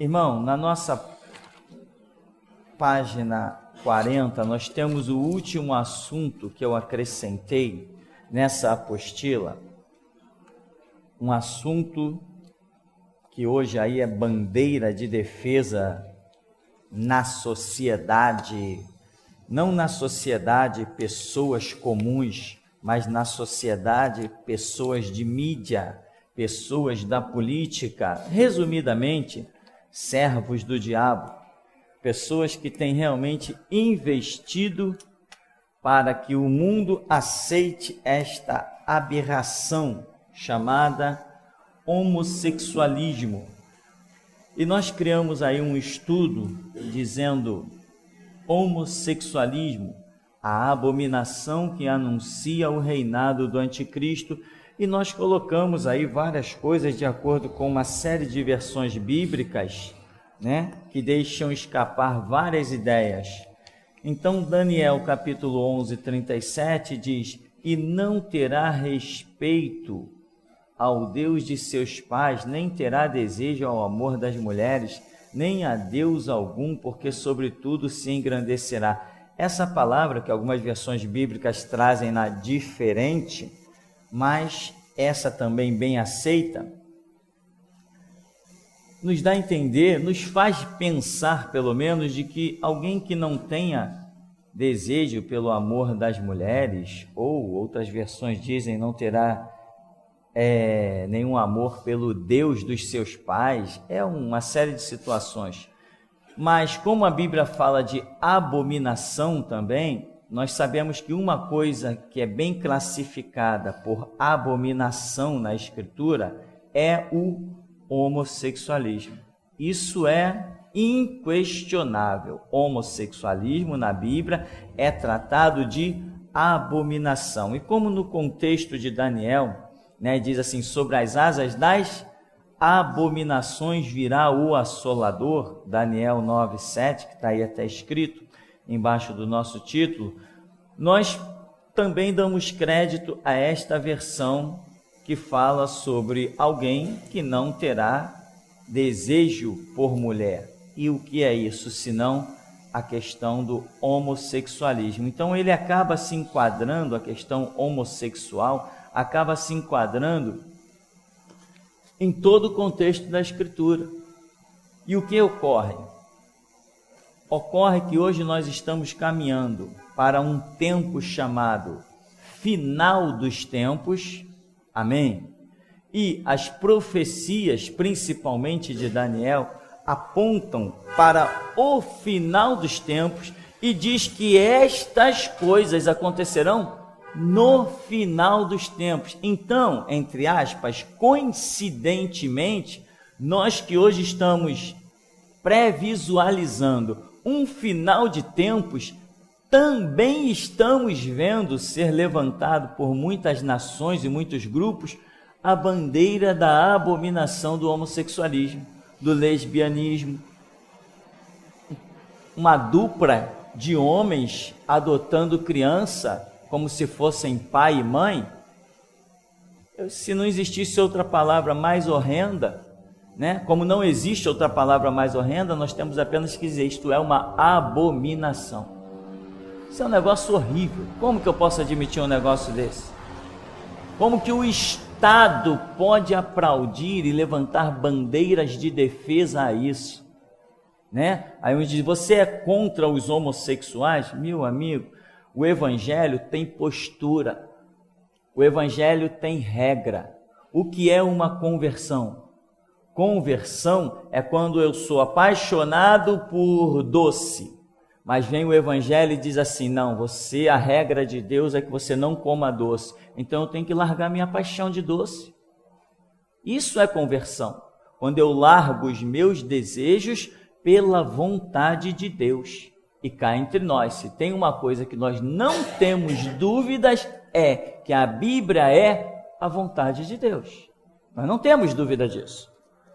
Irmão, na nossa página 40, nós temos o último assunto que eu acrescentei nessa apostila, um assunto que hoje aí é bandeira de defesa na sociedade, não na sociedade pessoas comuns, mas na sociedade pessoas de mídia, pessoas da política, resumidamente, servos do diabo, pessoas que têm realmente investido para que o mundo aceite esta aberração chamada homossexualismo. E nós criamos aí um estudo dizendo homossexualismo, a abominação que anuncia o reinado do anticristo, e nós colocamos aí várias coisas de acordo com uma série de versões bíblicas, que deixam escapar várias ideias. Então Daniel capítulo 11, 37 diz: e não terá respeito ao Deus de seus pais, nem terá desejo ao amor das mulheres, nem a Deus algum, porque sobretudo se engrandecerá. Essa palavra, que algumas versões bíblicas trazem na diferente, mas essa também bem aceita, nos dá a entender, nos faz pensar pelo menos de que alguém que não tenha desejo pelo amor das mulheres, ou outras versões dizem não terá nenhum amor pelo Deus dos seus pais, é uma série de situações. Mas como a Bíblia fala de abominação também, nós sabemos que uma coisa que é bem classificada por abominação na Escritura é o homossexualismo. Isso é inquestionável. Homossexualismo na Bíblia é tratado de abominação. E como no contexto de Daniel, diz assim: sobre as asas das abominações virá o assolador, Daniel 9:7, que está aí até escrito embaixo do nosso título. Nós também damos crédito a esta versão que fala sobre alguém que não terá desejo por mulher. E o que é isso, senão a questão do homossexualismo? Então ele acaba se enquadrando, a questão homossexual acaba se enquadrando em todo o contexto da Escritura. E o que ocorre? Ocorre que hoje nós estamos caminhando para um tempo chamado final dos tempos, amém? E as profecias, principalmente de Daniel, apontam para o final dos tempos e diz que estas coisas acontecerão no final dos tempos. Então, entre aspas, coincidentemente, nós que hoje estamos pré-visualizando um final de tempos, também estamos vendo ser levantado por muitas nações e muitos grupos a bandeira da abominação do homossexualismo, do lesbianismo. Uma dupla de homens adotando criança como se fossem pai e mãe. Se não existisse outra palavra mais horrenda, como não existe outra palavra mais horrenda, nós temos apenas que dizer: isto é uma abominação. Isso é um negócio horrível. Como que eu posso admitir um negócio desse? Como que o Estado pode aplaudir e levantar bandeiras de defesa a isso? Aí onde diz: você é contra os homossexuais? Meu amigo, o Evangelho tem postura, o Evangelho tem regra. O que é uma conversão? Conversão é quando eu sou apaixonado por doce, mas vem o Evangelho e diz assim: não, a regra de Deus é que você não coma doce, então eu tenho que largar minha paixão de doce. Isso é conversão, quando eu largo os meus desejos pela vontade de Deus. E cá entre nós, se tem uma coisa que nós não temos dúvidas, é que a Bíblia é a vontade de Deus. Nós não temos dúvida disso.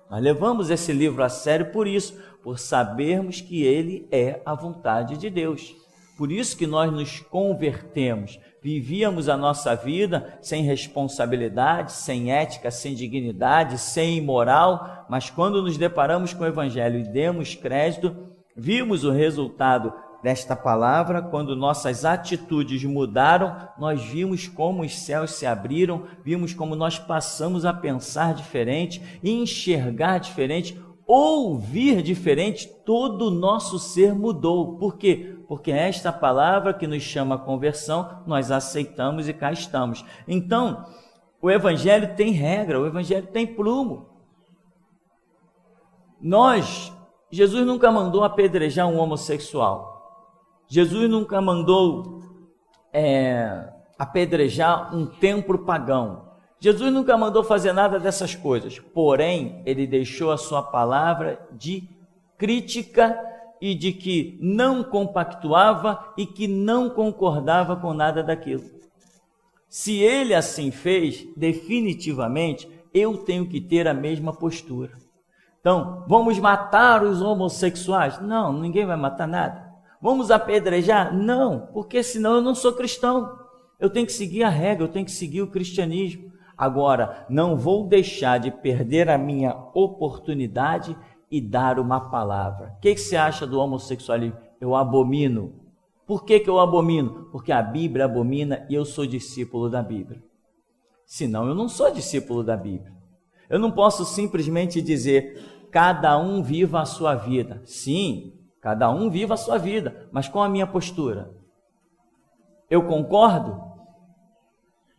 Nós levamos esse livro a sério por isso, por sabermos que ele é a vontade de Deus. Por isso que nós nos convertemos. Vivíamos a nossa vida sem responsabilidade, sem ética, sem dignidade, sem moral, mas quando nos deparamos com o Evangelho e demos crédito, vimos o resultado desta palavra. Quando nossas atitudes mudaram, nós vimos como os céus se abriram, vimos como nós passamos a pensar diferente, enxergar diferente, ouvir diferente, todo o nosso ser mudou. Por quê? Porque esta palavra que nos chama a conversão, nós aceitamos e cá estamos. Então, o Evangelho tem regra, o Evangelho tem prumo. Jesus nunca mandou apedrejar um homossexual. Jesus nunca mandou apedrejar um templo pagão. Jesus nunca mandou fazer nada dessas coisas. Porém, ele deixou a sua palavra de crítica e de que não compactuava e que não concordava com nada daquilo. Se ele assim fez, definitivamente, eu tenho que ter a mesma postura. Então, vamos matar os homossexuais? Não, ninguém vai matar nada. Vamos apedrejar? Não, porque senão eu não sou cristão. Eu tenho que seguir a regra, eu tenho que seguir o cristianismo. Agora, não vou deixar de perder a minha oportunidade e dar uma palavra. O que você acha do homossexualismo? Eu abomino. Por que eu abomino? Porque a Bíblia abomina e eu sou discípulo da Bíblia. Senão eu não sou discípulo da Bíblia. Eu não posso simplesmente dizer, cada um viva a sua vida. Sim, cada um viva a sua vida, mas qual a minha postura? Eu concordo?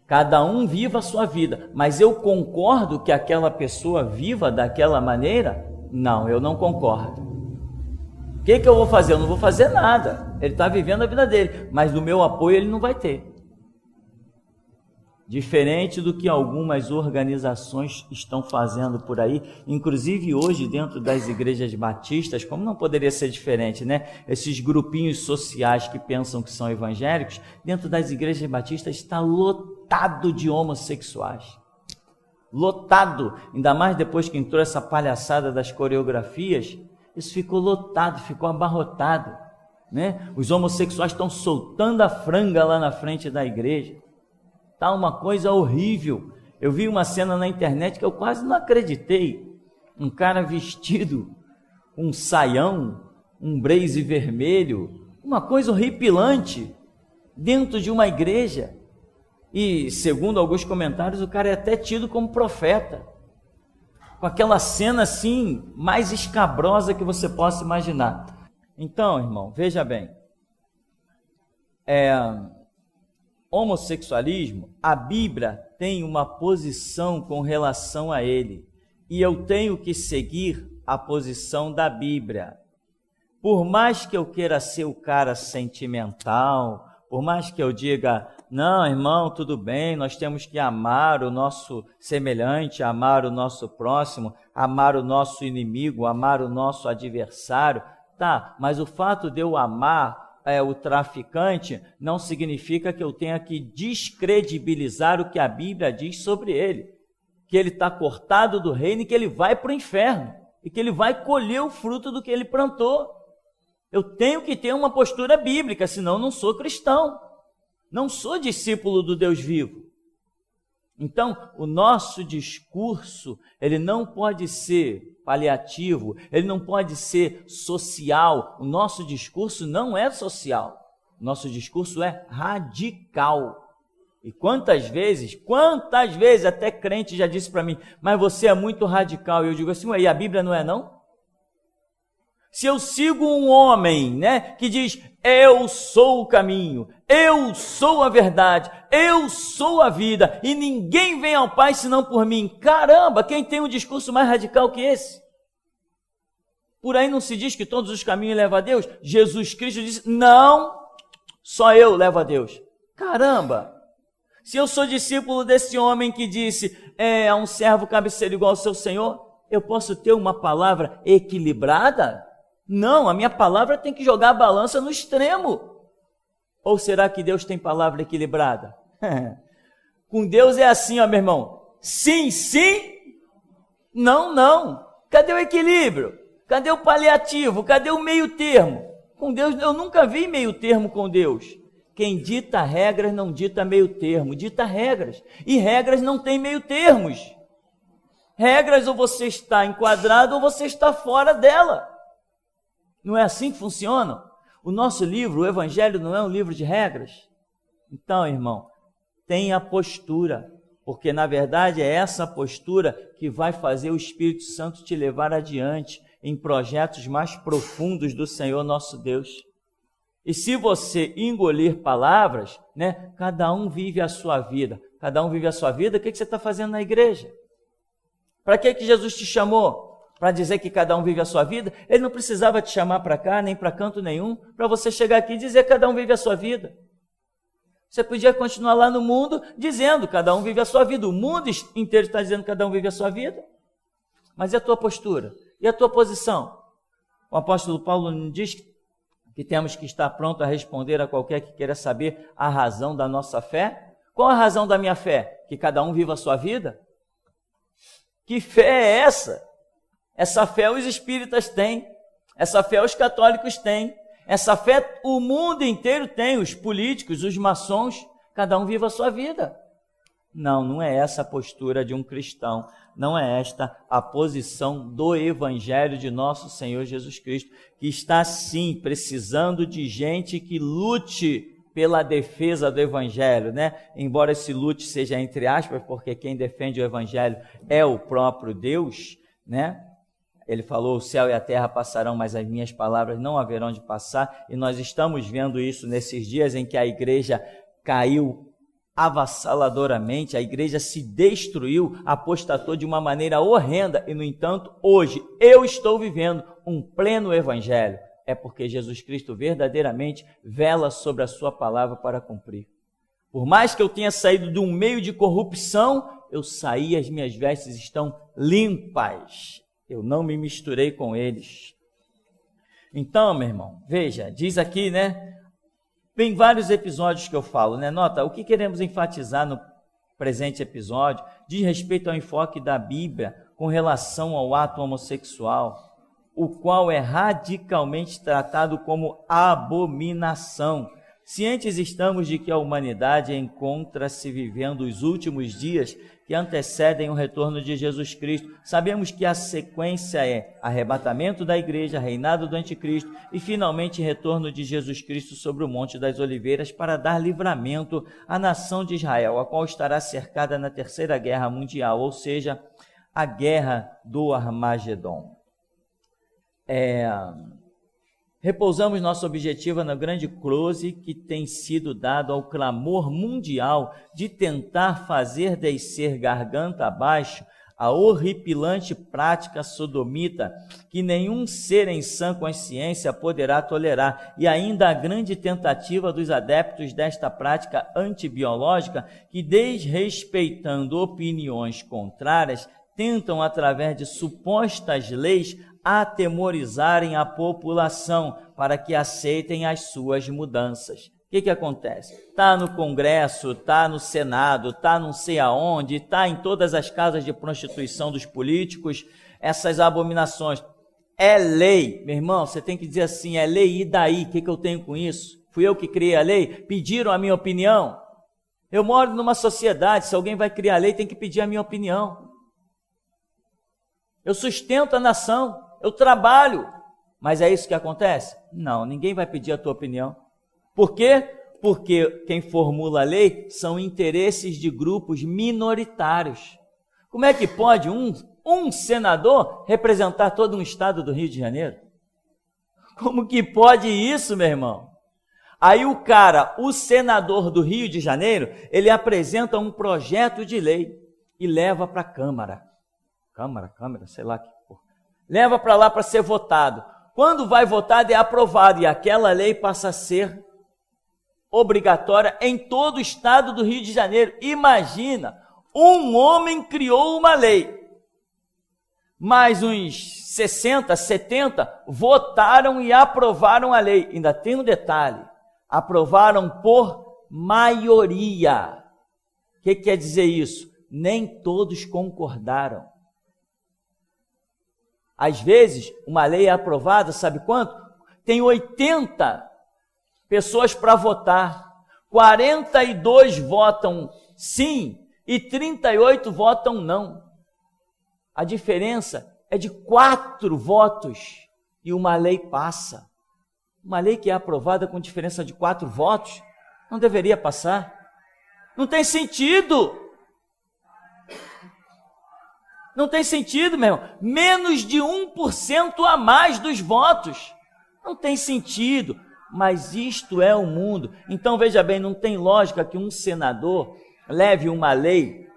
Cada um viva a sua vida, mas eu concordo que aquela pessoa viva daquela maneira? Não, eu não concordo. O que eu vou fazer? Eu não vou fazer nada. Ele está vivendo a vida dele, mas do meu apoio ele não vai ter. Diferente do que algumas organizações estão fazendo por aí, inclusive hoje dentro das igrejas batistas, como não poderia ser diferente, né? Esses grupinhos sociais que pensam que são evangélicos, dentro das igrejas batistas está lotado de homossexuais. Lotado, ainda mais depois que entrou essa palhaçada das coreografias, isso ficou lotado, ficou abarrotado, né? Os homossexuais estão soltando a franga lá na frente da igreja. Tá uma coisa horrível. Eu vi uma cena na internet que eu quase não acreditei. Um cara vestido, um saião, um blazer vermelho, uma coisa horripilante, dentro de uma igreja. E, segundo alguns comentários, o cara é até tido como profeta. Com aquela cena assim, mais escabrosa que você possa imaginar. Então, irmão, veja bem. Homossexualismo, a Bíblia tem uma posição com relação a ele, e eu tenho que seguir a posição da Bíblia. Por mais que eu queira ser o cara sentimental, por mais que eu diga, não, irmão, tudo bem, nós temos que amar o nosso semelhante, amar o nosso próximo, amar o nosso inimigo, amar o nosso adversário, tá, mas o fato de eu amar o traficante não significa que eu tenha que descredibilizar o que a Bíblia diz sobre ele, que ele está cortado do reino e que ele vai para o inferno, e que ele vai colher o fruto do que ele plantou. Eu tenho que ter uma postura bíblica, senão eu não sou cristão, não sou discípulo do Deus vivo. Então, o nosso discurso, ele não pode ser paliativo, ele não pode ser social. O nosso discurso não é social, o nosso discurso é radical. E quantas vezes, até crente já disse para mim, mas você é muito radical. E eu digo assim, e a Bíblia não é não? Se eu sigo um homem, né, que diz, eu sou o caminho, eu sou a verdade, eu sou a vida, e ninguém vem ao Pai senão por mim. Caramba, quem tem um discurso mais radical que esse? Por aí não se diz que todos os caminhos levam a Deus? Jesus Cristo disse, não, só eu levo a Deus. Caramba, se eu sou discípulo desse homem que disse, a um servo cabe ser igual ao seu Senhor, eu posso ter uma palavra equilibrada? Não, a minha palavra tem que jogar a balança no extremo. Ou será que Deus tem palavra equilibrada? Com Deus é assim, ó, meu irmão. Sim, sim. Não, não. Cadê o equilíbrio? Cadê o paliativo? Cadê o meio termo? Com Deus, eu nunca vi meio termo com Deus. Quem dita regras não dita meio termo, dita regras. E regras não tem meio termos. Regras ou você está enquadrado ou você está fora dela. Não é assim que funciona? O nosso livro, o Evangelho, não é um livro de regras? Então, irmão, tenha postura, porque na verdade é essa postura que vai fazer o Espírito Santo te levar adiante em projetos mais profundos do Senhor nosso Deus. E se você engolir palavras, né, cada um vive a sua vida. Cada um vive a sua vida, o que você está fazendo na igreja? Para que Jesus te chamou? Para dizer que cada um vive a sua vida? Ele não precisava te chamar para cá, nem para canto nenhum, para você chegar aqui e dizer que cada um vive a sua vida. Você podia continuar lá no mundo dizendo cada um vive a sua vida. O mundo inteiro está dizendo que cada um vive a sua vida. Mas e a tua postura? E a tua posição? O apóstolo Paulo nos diz que temos que estar pronto a responder a qualquer que queira saber a razão da nossa fé. Qual a razão da minha fé? Que cada um viva a sua vida? Que fé é essa? Essa fé os espíritas têm, essa fé os católicos têm, essa fé o mundo inteiro tem, os políticos, os maçons, cada um viva a sua vida. Não, não é essa a postura de um cristão, não é esta a posição do Evangelho de nosso Senhor Jesus Cristo, que está sim precisando de gente que lute pela defesa do Evangelho, né? Embora esse lute seja entre aspas, porque quem defende o Evangelho é o próprio Deus, né? Ele falou, o céu e a terra passarão, mas as minhas palavras não haverão de passar, e nós estamos vendo isso nesses dias em que a igreja caiu avassaladoramente, a igreja se destruiu, apostatou de uma maneira horrenda, e no entanto, hoje eu estou vivendo um pleno evangelho, é porque Jesus Cristo verdadeiramente vela sobre a sua palavra para cumprir. Por mais que eu tenha saído de um meio de corrupção, eu saí, as minhas vestes estão limpas, eu não me misturei com eles. Então, meu irmão, veja, diz aqui, né? Tem vários episódios que eu falo, né? Nota, o que queremos enfatizar no presente episódio diz respeito ao enfoque da Bíblia com relação ao ato homossexual, o qual é radicalmente tratado como abominação. Cientes estamos de que a humanidade encontra-se vivendo os últimos dias que antecedem o retorno de Jesus Cristo. Sabemos que a sequência é arrebatamento da igreja, reinado do anticristo e finalmente retorno de Jesus Cristo sobre o Monte das Oliveiras para dar livramento à nação de Israel, a qual estará cercada na Terceira Guerra Mundial, ou seja, a Guerra do Armagedon. Repousamos nosso objetivo no grande close que tem sido dado ao clamor mundial de tentar fazer descer garganta abaixo a horripilante prática sodomita que nenhum ser em sã consciência poderá tolerar, e ainda a grande tentativa dos adeptos desta prática antibiológica que, desrespeitando opiniões contrárias, tentam, através de supostas leis, atemorizarem a população para que aceitem as suas mudanças. O que acontece? Está no Congresso, está no Senado, está não sei aonde, está em todas as casas de prostituição dos políticos, essas abominações. É lei, meu irmão, você tem que dizer assim, é lei, e daí? O que eu tenho com isso? Fui eu que criei a lei? Pediram a minha opinião? Eu moro numa sociedade, se alguém vai criar a lei, tem que pedir a minha opinião. Eu sustento a nação, eu trabalho, mas é isso que acontece? Não, ninguém vai pedir a tua opinião. Por quê? Porque quem formula a lei são interesses de grupos minoritários. Como é que pode um senador representar todo um estado do Rio de Janeiro? Como que pode isso, meu irmão? Aí o senador do Rio de Janeiro, ele apresenta um projeto de lei e leva para a Câmara, sei lá que porra. Leva para lá para ser votado. Quando vai votado é aprovado e aquela lei passa a ser obrigatória em todo o estado do Rio de Janeiro. Imagina, um homem criou uma lei, mas uns 60, 70 votaram e aprovaram a lei. Ainda tem um detalhe, aprovaram por maioria. O que quer dizer isso? Nem todos concordaram. Às vezes, uma lei é aprovada, sabe quanto? tem 80 pessoas para votar, 42 votam sim e 38 votam não. A diferença é de 4 votos e uma lei passa. Uma lei que é aprovada com diferença de 4 votos não deveria passar. Não tem sentido. Não tem sentido, meu irmão. Menos de 1% a mais dos votos. Não tem sentido. Mas isto é o mundo. Então, veja bem, não tem lógica que um senador leve uma lei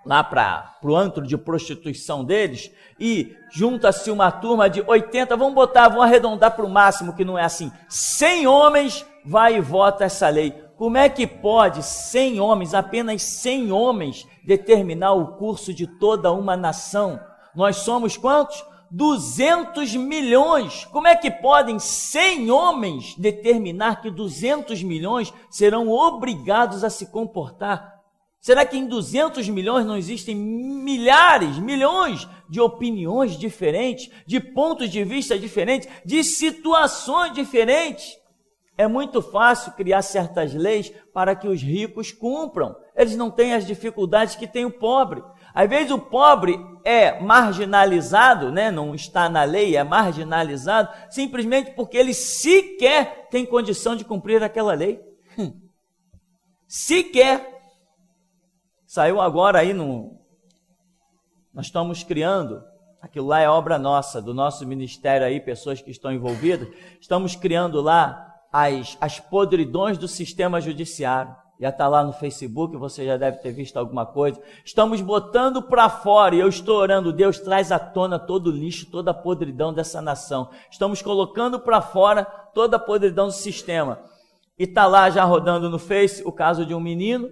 lá para o antro de prostituição deles e junta-se uma turma de 80, vamos arredondar para o máximo, que não é assim, 100 homens vai e vota essa lei. Como é que pode 100 homens, apenas 100 homens, determinar o curso de toda uma nação? Nós somos quantos? 200 milhões. Como é que podem 100 homens determinar que 200 milhões serão obrigados a se comportar? Será que em 200 milhões não existem milhares, milhões de opiniões diferentes, de pontos de vista diferentes, de situações diferentes? É muito fácil criar certas leis para que os ricos cumpram. Eles não têm as dificuldades que tem o pobre. Às vezes o pobre é marginalizado, né? Não está na lei, é marginalizado, simplesmente porque ele sequer tem condição de cumprir aquela lei. Sequer. Saiu agora aí nós estamos criando, aquilo lá é obra nossa, do nosso ministério aí, pessoas que estão envolvidas, estamos criando lá as podridões do sistema judiciário. Já está lá no Facebook, você já deve ter visto alguma coisa. Estamos botando para fora, e eu estou orando, Deus, traz à tona todo o lixo, toda a podridão dessa nação. Estamos colocando para fora toda a podridão do sistema. E está lá já rodando no Face o caso de um menino,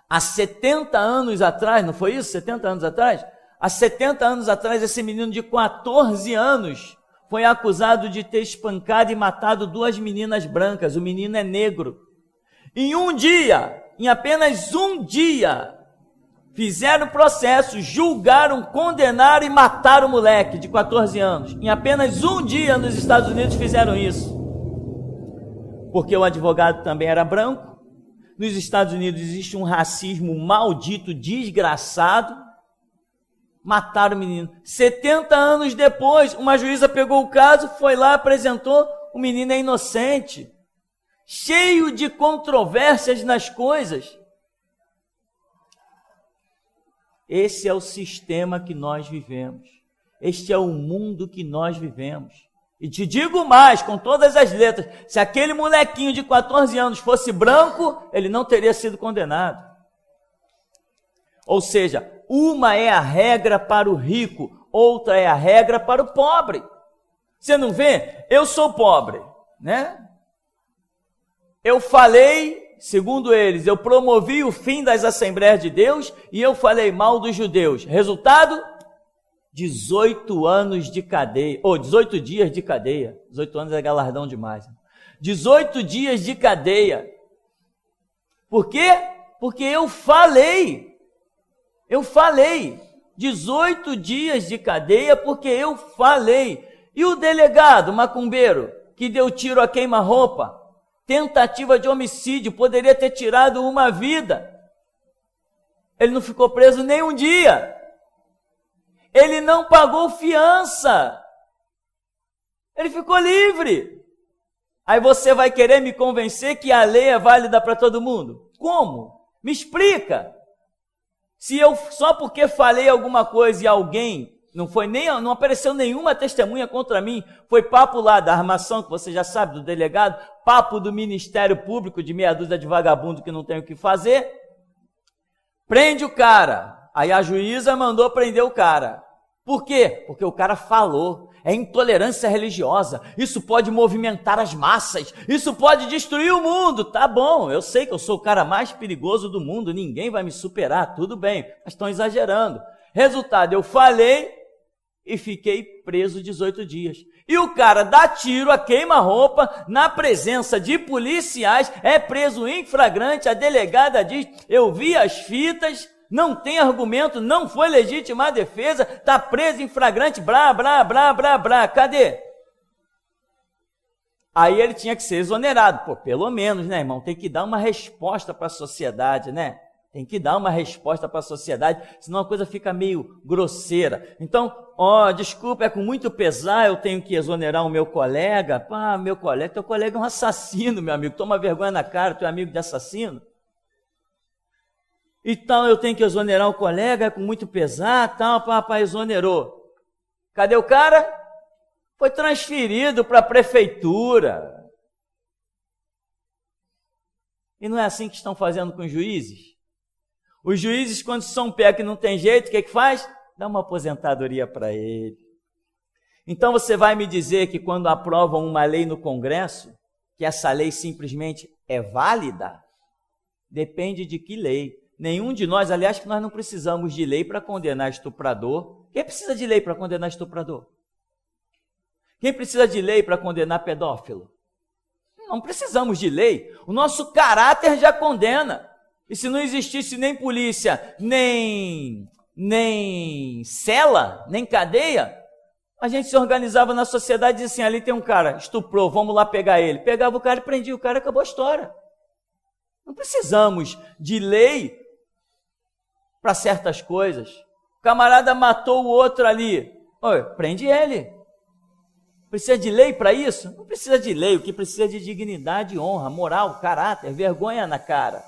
há 70 anos atrás, não foi isso? 70 anos atrás? Há 70 anos atrás, esse menino de 14 anos foi acusado de ter espancado e matado 2 meninas brancas. O menino é negro. Em um dia, em apenas um dia, fizeram processo, julgaram, condenaram e mataram o moleque de 14 anos. Em apenas um dia nos Estados Unidos fizeram isso. Porque o advogado também era branco. Nos Estados Unidos existe um racismo maldito, desgraçado. Mataram o menino. 70 anos depois, uma juíza pegou o caso, foi lá, apresentou, o menino é inocente. Cheio de controvérsias nas coisas. Esse é o sistema que nós vivemos. Este é o mundo que nós vivemos. E te digo mais, com todas as letras, se aquele molequinho de 14 anos fosse branco, ele não teria sido condenado. Ou seja, uma é a regra para o rico, outra é a regra para o pobre. Você não vê? Eu sou pobre, né? Eu falei, segundo eles, eu promovi o fim das Assembleias de Deus e eu falei mal dos judeus. Resultado? 18 anos de cadeia, 18 dias de cadeia. 18 anos é galardão demais. 18 dias de cadeia. Por quê? Porque eu falei. 18 dias de cadeia porque eu falei. E o delegado macumbeiro que deu tiro a queima-roupa, tentativa de homicídio, poderia ter tirado uma vida. Ele não ficou preso nem um dia. Ele não pagou fiança. Ele ficou livre. Aí você vai querer me convencer que a lei é válida para todo mundo? Como? Me explica. Se eu, só porque falei alguma coisa e alguém, não apareceu nenhuma testemunha contra mim, foi papo lá da armação, que você já sabe, do delegado, papo do Ministério Público, de meia dúzia de vagabundo que não tem o que fazer, prende o cara. Aí a juíza mandou prender o cara. Por quê? Porque o cara falou. É intolerância religiosa. Isso pode movimentar as massas. Isso pode destruir o mundo. Tá bom, eu sei que eu sou o cara mais perigoso do mundo. Ninguém vai me superar. Tudo bem, mas estão exagerando. Resultado, eu falei e fiquei preso 18 dias. E o cara dá tiro a queima-roupa na presença de policiais, é preso em flagrante. A delegada diz, eu vi as fitas, não tem argumento, não foi legítima a defesa, está preso em flagrante, blá, blá, blá, blá, blá. Cadê? Aí ele tinha que ser exonerado. Pô, pelo menos, né, irmão? Tem que dar uma resposta para a sociedade, né? Tem que dar uma resposta para a sociedade, senão a coisa fica meio grosseira. Então, desculpa, é com muito pesar, eu tenho que exonerar o meu colega. Meu colega, teu colega é um assassino, meu amigo. Toma vergonha na cara, tu é amigo de assassino. Então, eu tenho que exonerar o colega, é com muito pesar, tal, papai exonerou. Cadê o cara? Foi transferido para a prefeitura. E não é assim que estão fazendo com os juízes? Os juízes, quando são pé que não tem jeito, o que faz? Dá uma aposentadoria para ele. Então você vai me dizer que quando aprovam uma lei no Congresso, que essa lei simplesmente é válida? Depende de que lei. Nenhum de nós, aliás, que nós não precisamos de lei para condenar estuprador. Quem precisa de lei para condenar estuprador? Quem precisa de lei para condenar pedófilo? Não precisamos de lei. O nosso caráter já condena. E se não existisse nem polícia, nem cela, nem cadeia, a gente se organizava na sociedade e dizia assim, ali tem um cara, estuprou, vamos lá pegar ele. Pegava o cara e prendia o cara e acabou a história. Não precisamos de lei para certas coisas. O camarada matou o outro ali. Prende ele. Precisa de lei para isso? Não precisa de lei, o que precisa é de dignidade, honra, moral, caráter, vergonha na cara.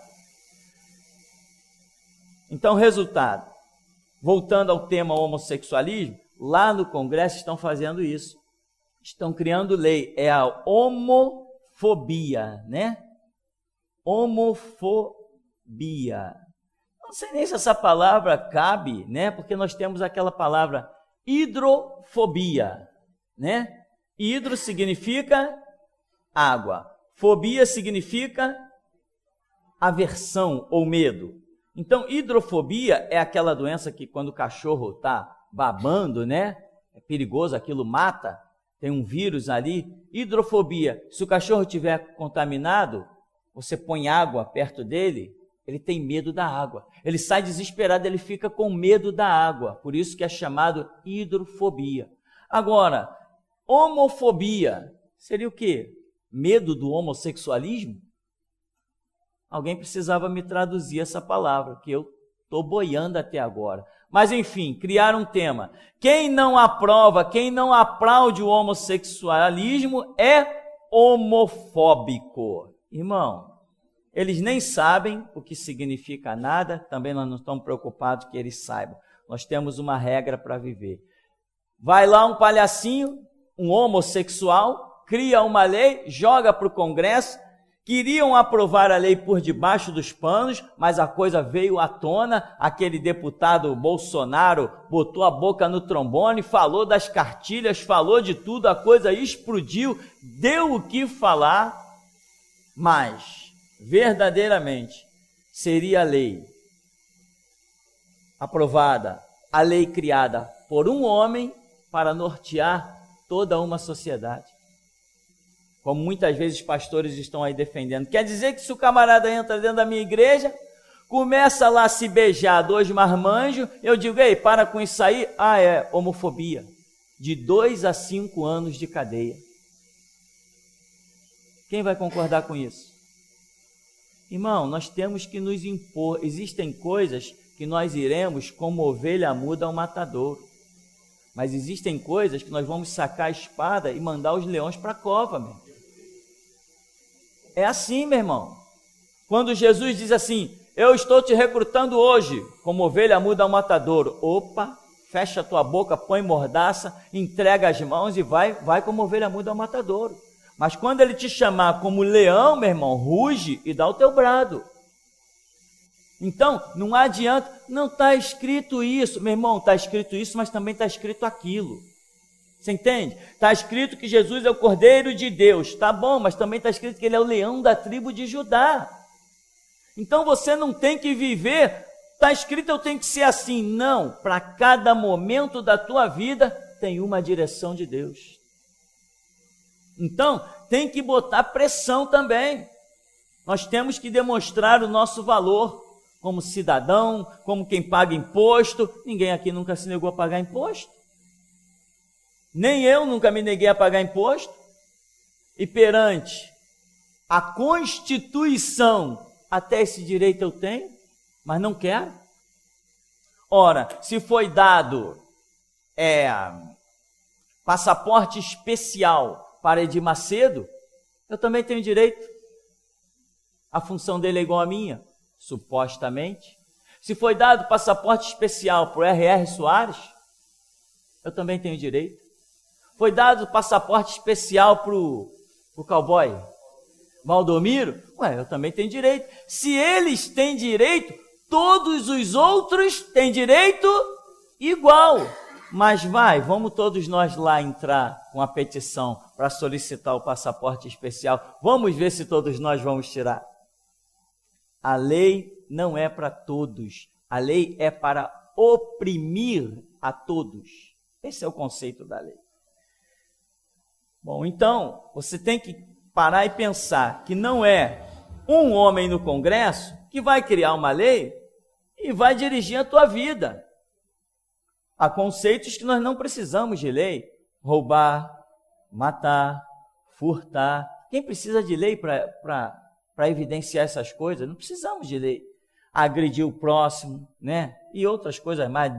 Então, resultado, voltando ao tema homossexualismo, lá no Congresso estão fazendo isso. Estão criando lei, é a homofobia, né? Homofobia. Não sei nem se essa palavra cabe, né? Porque nós temos aquela palavra hidrofobia, né? Hidro significa água, fobia significa aversão ou medo. Então, hidrofobia é aquela doença que quando o cachorro está babando, né? É perigoso, aquilo mata, tem um vírus ali. Hidrofobia, se o cachorro estiver contaminado, você põe água perto dele, ele tem medo da água. Ele sai desesperado, ele fica com medo da água. Por isso que é chamado hidrofobia. Agora, homofobia seria o quê? Medo do homossexualismo? Alguém precisava me traduzir essa palavra, que eu estou boiando até agora. Mas, enfim, criaram um tema. Quem não aprova, quem não aplaude o homossexualismo é homofóbico. Irmão, eles nem sabem o que significa nada, também nós não estamos preocupados que eles saibam. Nós temos uma regra para viver. Vai lá um palhacinho, um homossexual, cria uma lei, joga para o Congresso. Queriam aprovar a lei por debaixo dos panos, mas a coisa veio à tona, aquele deputado Bolsonaro botou a boca no trombone, falou das cartilhas, falou de tudo, a coisa explodiu, deu o que falar, mas, verdadeiramente, seria a lei aprovada, a lei criada por um homem para nortear toda uma sociedade. Como muitas vezes pastores estão aí defendendo. Quer dizer que se o camarada entra dentro da minha igreja, começa lá a se beijar 2 marmanjos, eu digo, ei, para com isso aí. É homofobia. De 2 a 5 anos de cadeia. Quem vai concordar com isso? Irmão, nós temos que nos impor. Existem coisas que nós iremos como ovelha muda ao matadouro. Mas existem coisas que nós vamos sacar a espada e mandar os leões para a cova, meu. É assim, meu irmão. Quando Jesus diz assim, eu estou te recrutando hoje, como ovelha muda ao matadouro. Opa, fecha a tua boca, põe mordaça, entrega as mãos e vai como ovelha muda ao matadouro. Mas quando ele te chamar como leão, meu irmão, ruge e dá o teu brado. Então, não adianta, não está escrito isso. Meu irmão, está escrito isso, mas também está escrito aquilo. Você entende? Está escrito que Jesus é o Cordeiro de Deus. Tá bom, mas também está escrito que ele é o leão da tribo de Judá. Então você não tem que viver, está escrito eu tenho que ser assim. Não, para cada momento da tua vida tem uma direção de Deus. Então, tem que botar pressão também. Nós temos que demonstrar o nosso valor como cidadão, como quem paga imposto. Ninguém aqui nunca se negou a pagar imposto. Nem eu nunca me neguei a pagar imposto. e perante a Constituição, até esse direito eu tenho, mas não quero. Ora, se foi dado passaporte especial para Edir Macedo, eu também tenho direito. A função dele é igual à minha, supostamente. Se foi dado passaporte especial para o R.R. Soares, eu também tenho direito. Foi dado passaporte especial para o cowboy Valdomiro, eu também tenho direito. Se eles têm direito, todos os outros têm direito igual. Mas vamos todos nós lá entrar com a petição para solicitar o passaporte especial. Vamos ver se todos nós vamos tirar. A lei não é para todos. A lei é para oprimir a todos. Esse é o conceito da lei. Bom, então, você tem que parar e pensar que não é um homem no Congresso que vai criar uma lei e vai dirigir a tua vida. Há conceitos que nós não precisamos de lei. Roubar, matar, furtar. Quem precisa de lei para evidenciar essas coisas? Não precisamos de lei. Agredir o próximo, né? E outras coisas mais,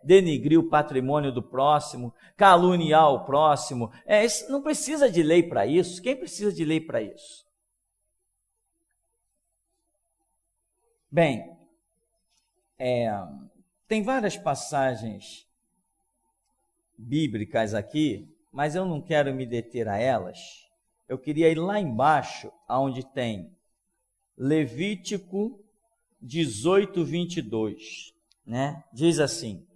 denigrir o patrimônio do próximo, caluniar o próximo. Não precisa de lei para isso. Quem precisa de lei para isso? Bem, tem várias passagens bíblicas aqui, mas eu não quero me deter a elas. Eu queria ir lá embaixo, onde tem Levítico 18, 22, né? Diz assim: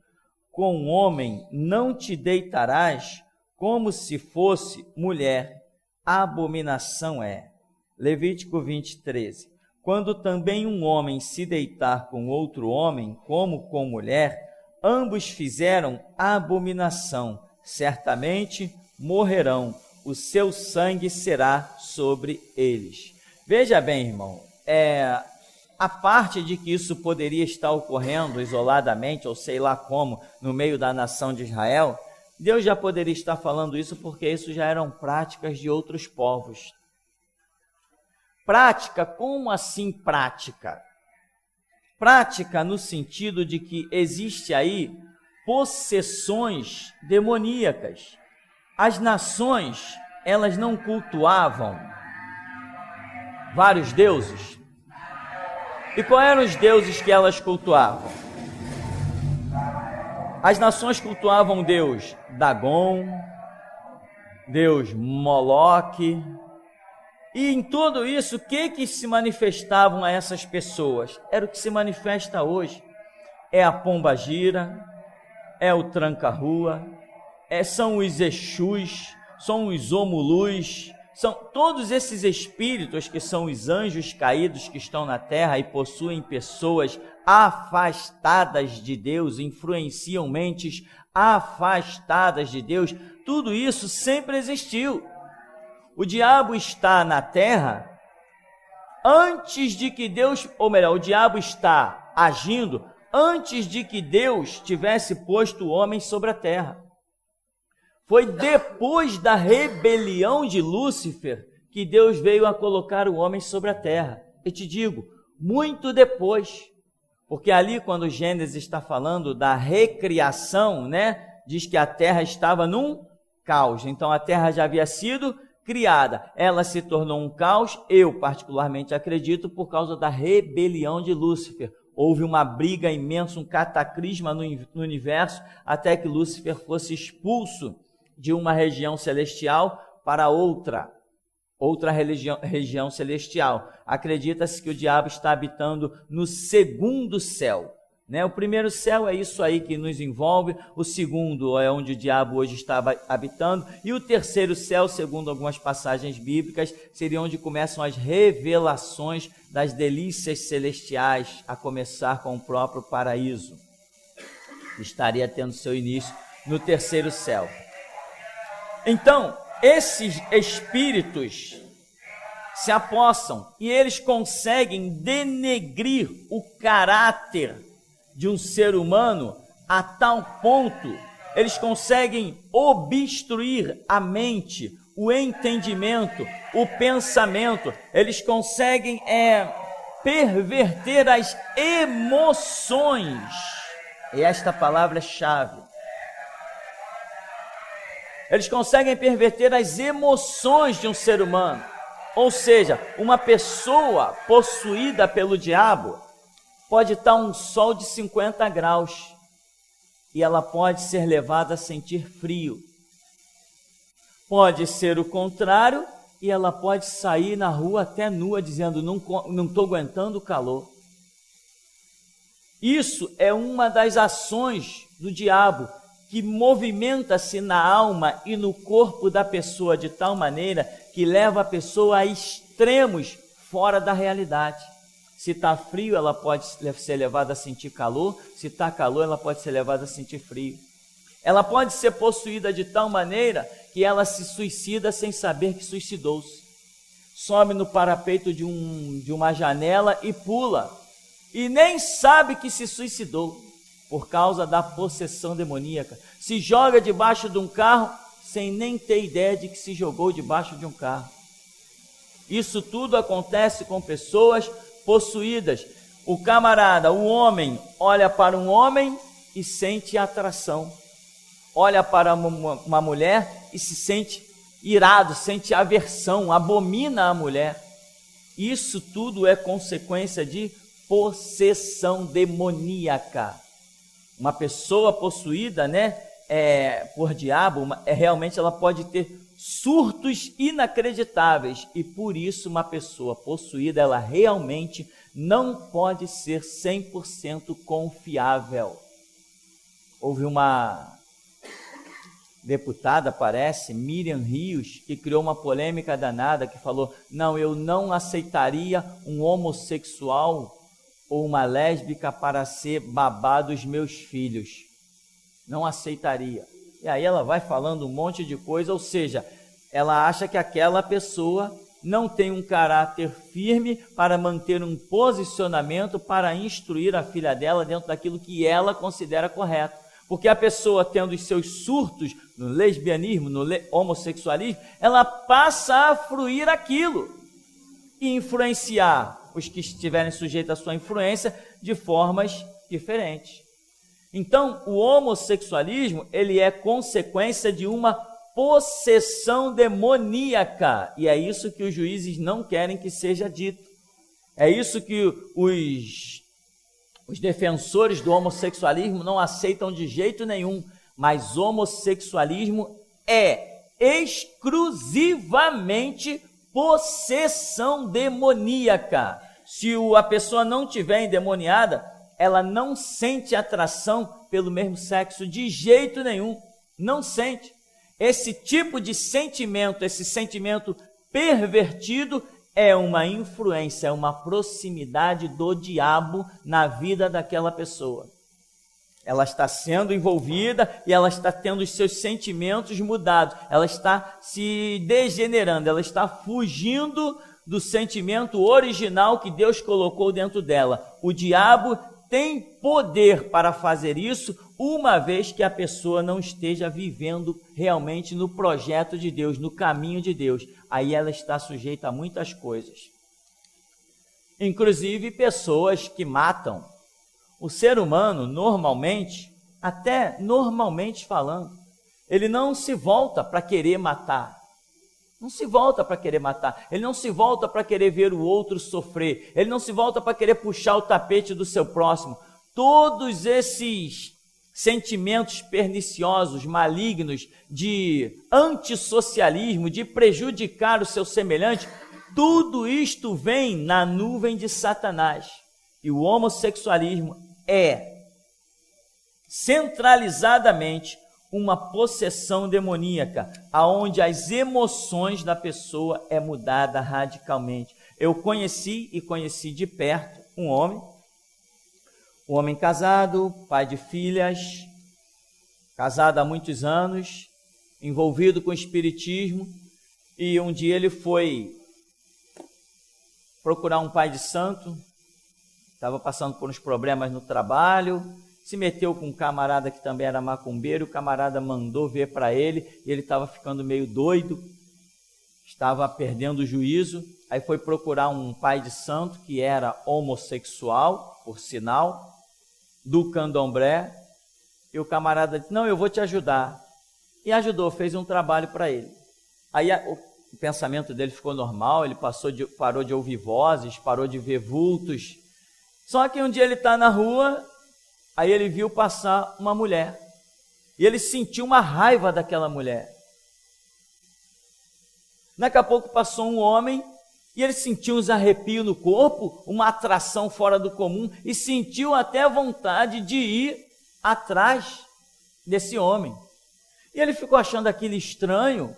com homem não te deitarás como se fosse mulher, abominação é. Levítico 20, 13. Quando também um homem se deitar com outro homem, como com mulher, ambos fizeram abominação, certamente morrerão, o seu sangue será sobre eles. Veja bem, irmão, a parte de que isso poderia estar ocorrendo isoladamente, ou sei lá como, no meio da nação de Israel, Deus já poderia estar falando isso porque isso já eram práticas de outros povos. Prática, como assim prática? Prática no sentido de que existe aí possessões demoníacas. As nações, elas não cultuavam vários deuses. E quais eram os deuses que elas cultuavam? As nações cultuavam o deus Dagon, deus Moloque. E em tudo isso, o que se manifestavam a essas pessoas? Era o que se manifesta hoje. É a pombagira, é o tranca-rua, são os Exus, são os Omulus, são todos esses espíritos que são os anjos caídos que estão na terra e possuem pessoas afastadas de Deus, influenciam mentes afastadas de Deus. Tudo isso sempre existiu. O diabo está na terra antes de que Deus, ou melhor, o diabo está agindo antes de que Deus tivesse posto o homem sobre a terra. Foi depois da rebelião de Lúcifer que Deus veio a colocar o homem sobre a terra. Eu te digo, muito depois, porque ali quando Gênesis está falando da recriação, né, diz que a terra estava num caos. Então a terra já havia sido criada, ela se tornou um caos, eu particularmente acredito, por causa da rebelião de Lúcifer. Houve uma briga imensa, um cataclisma no universo, até que Lúcifer fosse expulso de uma região celestial para outra região celestial. Acredita-se que o diabo está habitando no segundo céu. Né? O primeiro céu é isso aí que nos envolve, o segundo é onde o diabo hoje estava habitando, e o terceiro céu, segundo algumas passagens bíblicas, seria onde começam as revelações das delícias celestiais, a começar com o próprio paraíso. Estaria tendo seu início no terceiro céu. Então, esses espíritos se apossam e eles conseguem denegrir o caráter de um ser humano a tal ponto eles conseguem obstruir a mente, o entendimento, o pensamento, eles conseguem perverter as emoções. E esta palavra é chave. Eles conseguem perverter as emoções de um ser humano. Ou seja, uma pessoa possuída pelo diabo pode estar um sol de 50 graus e ela pode ser levada a sentir frio. Pode ser o contrário e ela pode sair na rua até nua dizendo, não estou aguentando o calor. Isso é uma das ações do diabo, que movimenta-se na alma e no corpo da pessoa de tal maneira que leva a pessoa a extremos fora da realidade. Se está frio, ela pode ser levada a sentir calor. Se está calor, ela pode ser levada a sentir frio. Ela pode ser possuída de tal maneira que ela se suicida sem saber que suicidou-se. Sobe no parapeito de uma janela e pula. E nem sabe que se suicidou por causa da possessão demoníaca. Se joga debaixo de um carro sem nem ter ideia de que se jogou debaixo de um carro. Isso tudo acontece com pessoas possuídas. O camarada, o homem, olha para um homem e sente atração. Olha para uma mulher e se sente irado, sente aversão, abomina a mulher. Isso tudo é consequência de possessão demoníaca. Uma pessoa possuída, por diabo, realmente ela pode ter surtos inacreditáveis, e por isso uma pessoa possuída, ela realmente não pode ser 100% confiável. Houve uma deputada, parece, Miriam Rios, que criou uma polêmica danada, que falou, não, eu não aceitaria um homossexual ou uma lésbica para ser babá dos meus filhos. Não aceitaria. E aí ela vai falando um monte de coisa, ou seja, ela acha que aquela pessoa não tem um caráter firme para manter um posicionamento para instruir a filha dela dentro daquilo que ela considera correto. Porque a pessoa, tendo os seus surtos no lesbianismo, no homossexualismo, ela passa a fruir aquilo e influenciar os que estiverem sujeitos à sua influência de formas diferentes. Então, o homossexualismo, ele é consequência de uma possessão demoníaca, e é isso que os juízes não querem que seja dito. É isso que os defensores do homossexualismo não aceitam de jeito nenhum, mas homossexualismo é exclusivamente possessão demoníaca. Se a pessoa não tiver endemoniada, ela não sente atração pelo mesmo sexo de jeito nenhum, não sente. Esse tipo de sentimento, esse sentimento pervertido, é uma influência, é uma proximidade do diabo na vida daquela pessoa. Ela está sendo envolvida e ela está tendo os seus sentimentos mudados, ela está se degenerando, ela está fugindo do sentimento original que Deus colocou dentro dela. O diabo tem poder para fazer isso, uma vez que a pessoa não esteja vivendo realmente no projeto de Deus, no caminho de Deus. Aí ela está sujeita a muitas coisas. Inclusive pessoas que matam. O ser humano, normalmente, até normalmente falando, ele não se volta para querer matar. Não se volta para querer matar. Ele não se volta para querer ver o outro sofrer. Ele não se volta para querer puxar o tapete do seu próximo. Todos esses sentimentos perniciosos, malignos, de antissocialismo, de prejudicar o seu semelhante, tudo isto vem na nuvem de Satanás. E o homossexualismo é centralizadamente uma possessão demoníaca, aonde as emoções da pessoa é mudada radicalmente. Eu conheci de perto um homem casado, pai de filhas, casado há muitos anos, envolvido com o espiritismo, e um dia ele foi procurar um pai de santo, estava passando por uns problemas no trabalho, se meteu com um camarada que também era macumbeiro, o camarada mandou ver para ele, e ele estava ficando meio doido, estava perdendo o juízo, aí foi procurar um pai de santo que era homossexual, por sinal, do candomblé, e o camarada disse, não, eu vou te ajudar, e ajudou, fez um trabalho para ele. Aí o pensamento dele ficou normal, ele parou de ouvir vozes, parou de ver vultos, só que um dia ele está na rua, aí ele viu passar uma mulher, e ele sentiu uma raiva daquela mulher. Daqui a pouco passou um homem, e ele sentiu uns arrepios no corpo, uma atração fora do comum, e sentiu até vontade de ir atrás desse homem. E ele ficou achando aquilo estranho,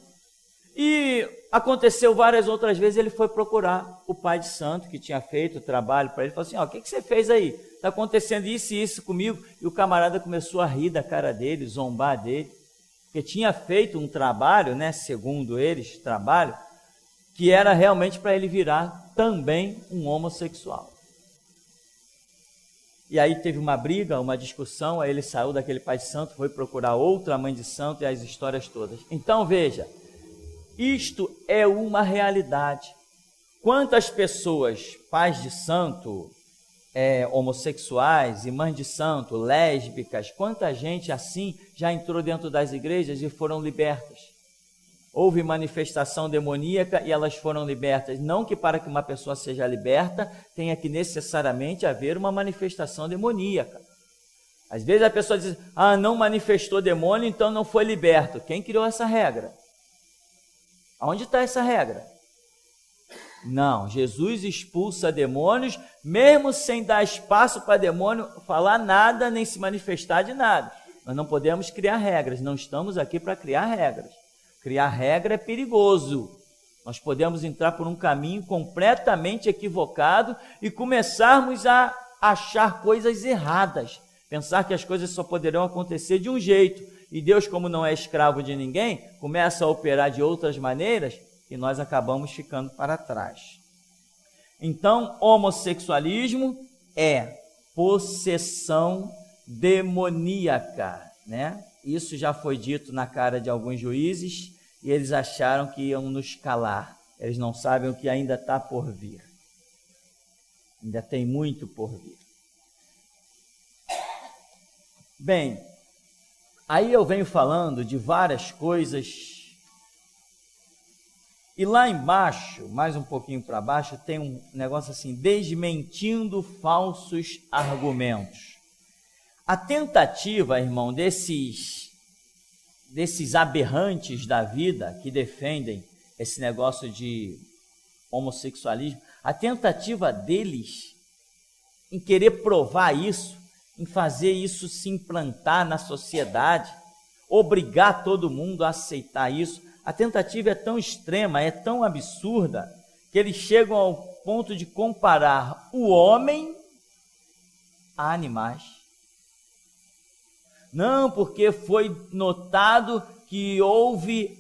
e aconteceu várias outras vezes, ele foi procurar o pai de santo, que tinha feito o trabalho para ele, falou assim, o que você fez aí? Está acontecendo isso e isso comigo. E o camarada começou a rir da cara dele, zombar dele, porque tinha feito um trabalho, né, segundo eles, trabalho, que era realmente para ele virar também um homossexual. E aí teve uma briga, uma discussão, aí ele saiu daquele pai de santo, foi procurar outra mãe de santo e as histórias todas. Então veja, isto é uma realidade. Quantas pessoas, pais de santo, homossexuais e mães de santo, lésbicas, quanta gente assim já entrou dentro das igrejas e foram libertas. Houve manifestação demoníaca e elas foram libertas. Não que para que uma pessoa seja liberta, tenha que necessariamente haver uma manifestação demoníaca. Às vezes a pessoa diz, não manifestou demônio, então não foi liberto. Quem criou essa regra? Aonde está essa regra? Não, Jesus expulsa demônios, mesmo sem dar espaço para demônio falar nada, nem se manifestar de nada. Nós não podemos criar regras, não estamos aqui para criar regras. Criar regra é perigoso. Nós podemos entrar por um caminho completamente equivocado e começarmos a achar coisas erradas, pensar que as coisas só poderão acontecer de um jeito, e Deus, como não é escravo de ninguém, começa a operar de outras maneiras, e nós acabamos ficando para trás. Então, homossexualismo é possessão demoníaca, né? Isso já foi dito na cara de alguns juízes, e eles acharam que iam nos calar. Eles não sabem o que ainda está por vir. Ainda tem muito por vir. Bem, aí eu venho falando de várias coisas, e lá embaixo, mais um pouquinho para baixo, tem um negócio assim, desmentindo falsos argumentos. A tentativa, irmão, desses aberrantes da vida que defendem esse negócio de homossexualismo, a tentativa deles em querer provar isso, em fazer isso se implantar na sociedade, obrigar todo mundo a aceitar isso, a tentativa é tão extrema, é tão absurda, que eles chegam ao ponto de comparar o homem a animais. Não, porque foi notado que houve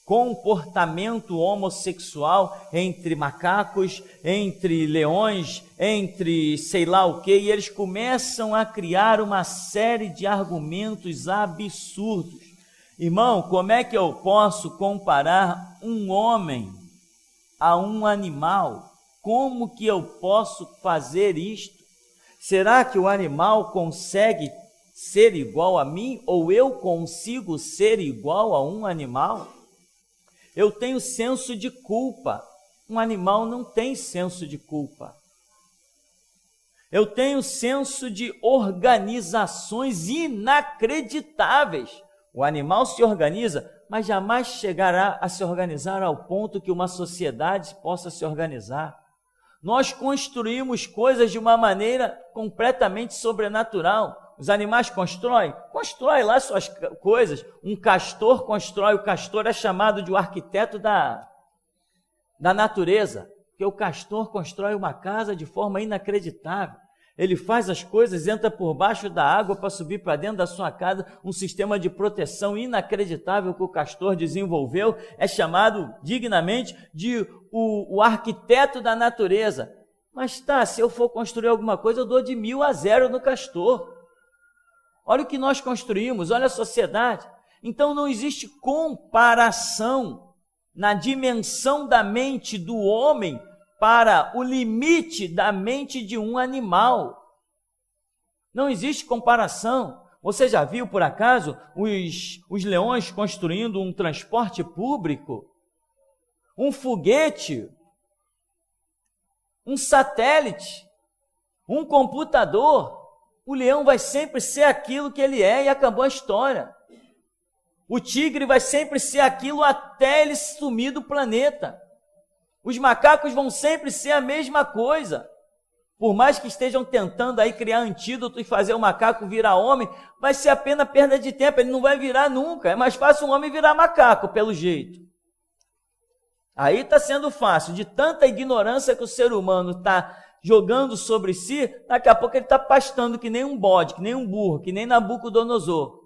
comportamento homossexual entre macacos, entre leões, entre sei lá o que, e eles começam a criar uma série de argumentos absurdos. Irmão, como é que eu posso comparar um homem a um animal? Como que eu posso fazer isto? Será que o animal consegue ser igual a mim, ou eu consigo ser igual a um animal? Eu tenho senso de culpa, um animal não tem senso de culpa. Eu tenho senso de organizações inacreditáveis. O animal se organiza, mas jamais chegará a se organizar ao ponto que uma sociedade possa se organizar. Nós construímos coisas de uma maneira completamente sobrenatural. Os animais constroem lá suas coisas. Um castor constrói, o castor é chamado de o arquiteto da natureza, porque o castor constrói uma casa de forma inacreditável. Ele faz as coisas, entra por baixo da água para subir para dentro da sua casa, um sistema de proteção inacreditável que o castor desenvolveu, é chamado dignamente de o arquiteto da natureza. Mas tá, se eu for construir alguma coisa, eu dou de 1.000-0 no castor. Olha o que nós construímos, olha a sociedade. Então não existe comparação na dimensão da mente do homem para o limite da mente de um animal. Não existe comparação. Você já viu, por acaso, os leões construindo um transporte público? Um foguete? Um satélite? Um computador? O leão vai sempre ser aquilo que ele é e acabou a história. O tigre vai sempre ser aquilo até ele sumir do planeta. Os macacos vão sempre ser a mesma coisa. Por mais que estejam tentando aí criar antídoto e fazer o macaco virar homem, vai ser apenas perda de tempo, ele não vai virar nunca. É mais fácil um homem virar macaco, pelo jeito. Aí está sendo fácil, de tanta ignorância que o ser humano está jogando sobre si, daqui a pouco ele está pastando que nem um bode, que nem um burro, que nem Nabucodonosor.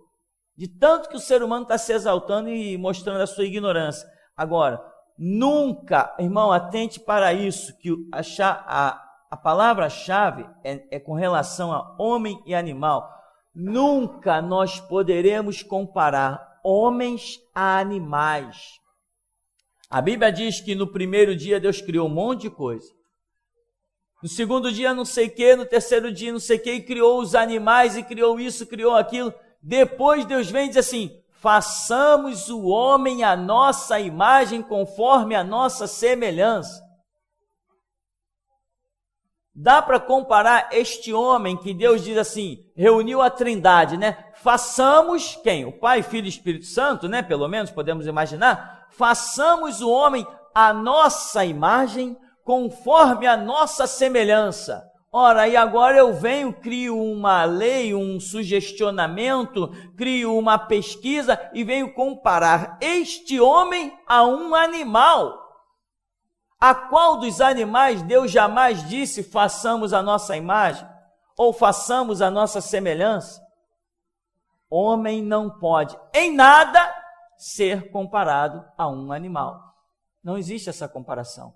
De tanto que o ser humano está se exaltando e mostrando a sua ignorância. Agora, nunca, irmão, atente para isso, que a palavra-chave é com relação a homem e animal. Nunca nós poderemos comparar homens a animais. A Bíblia diz que no primeiro dia Deus criou um monte de coisa. No segundo dia não sei o que, no terceiro dia não sei o que, e criou os animais, e criou isso, criou aquilo. Depois Deus vem e diz assim, façamos o homem à nossa imagem, conforme a nossa semelhança. Dá para comparar este homem que Deus diz assim, reuniu a Trindade, né? Façamos, quem? O Pai, Filho e Espírito Santo, né? Pelo menos podemos imaginar. Façamos o homem à nossa imagem, conforme a nossa semelhança. Ora, e agora eu venho, crio uma lei, um sugestionamento, crio uma pesquisa e venho comparar este homem a um animal. A qual dos animais Deus jamais disse, façamos a nossa imagem, ou façamos a nossa semelhança? Homem não pode, em nada, ser comparado a um animal. Não existe essa comparação.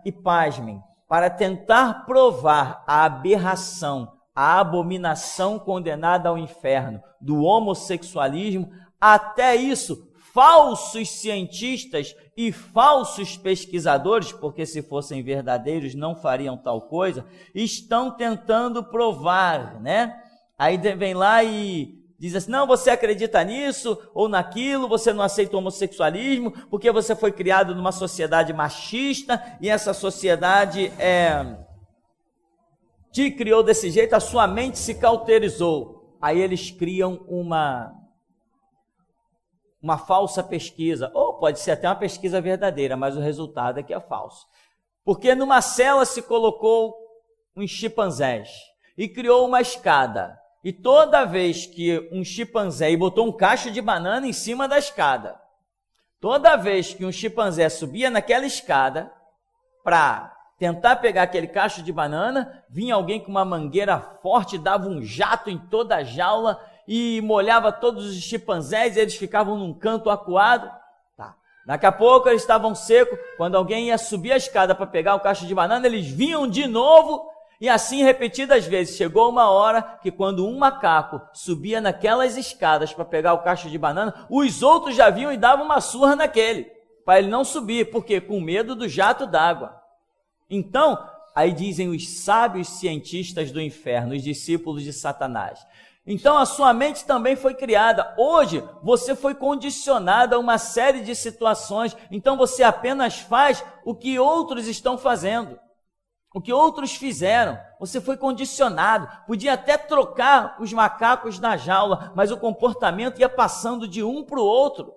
E pasmem, para tentar provar a aberração, a abominação condenada ao inferno do homossexualismo, até isso, falsos cientistas e falsos pesquisadores, porque se fossem verdadeiros não fariam tal coisa, estão tentando provar, né? Aí vem lá e diz assim, não, você acredita nisso ou naquilo, você não aceita o homossexualismo, porque você foi criado numa sociedade machista, e essa sociedade te criou desse jeito, a sua mente se cauterizou. Aí eles criam uma falsa pesquisa, ou pode ser até uma pesquisa verdadeira, mas o resultado é que é falso. Porque numa cela se colocou uns chimpanzés e criou uma escada. E toda vez que um chimpanzé, e botou um cacho de banana em cima da escada, toda vez que um chimpanzé subia naquela escada para tentar pegar aquele cacho de banana, vinha alguém com uma mangueira forte, dava um jato em toda a jaula e molhava todos os chimpanzés, e eles ficavam num canto acuado. Tá. Daqui a pouco eles estavam secos, quando alguém ia subir a escada para pegar o cacho de banana, eles vinham de novo. E assim repetidas vezes, chegou uma hora que quando um macaco subia naquelas escadas para pegar o cacho de banana, os outros já vinham e davam uma surra naquele, para ele não subir, porque com medo do jato d'água. Então, aí dizem os sábios cientistas do inferno, os discípulos de Satanás. Então a sua mente também foi criada. Hoje você foi condicionado a uma série de situações, então você apenas faz o que outros estão fazendo. O que outros fizeram, você foi condicionado, podia até trocar os macacos na jaula, mas o comportamento ia passando de um para o outro.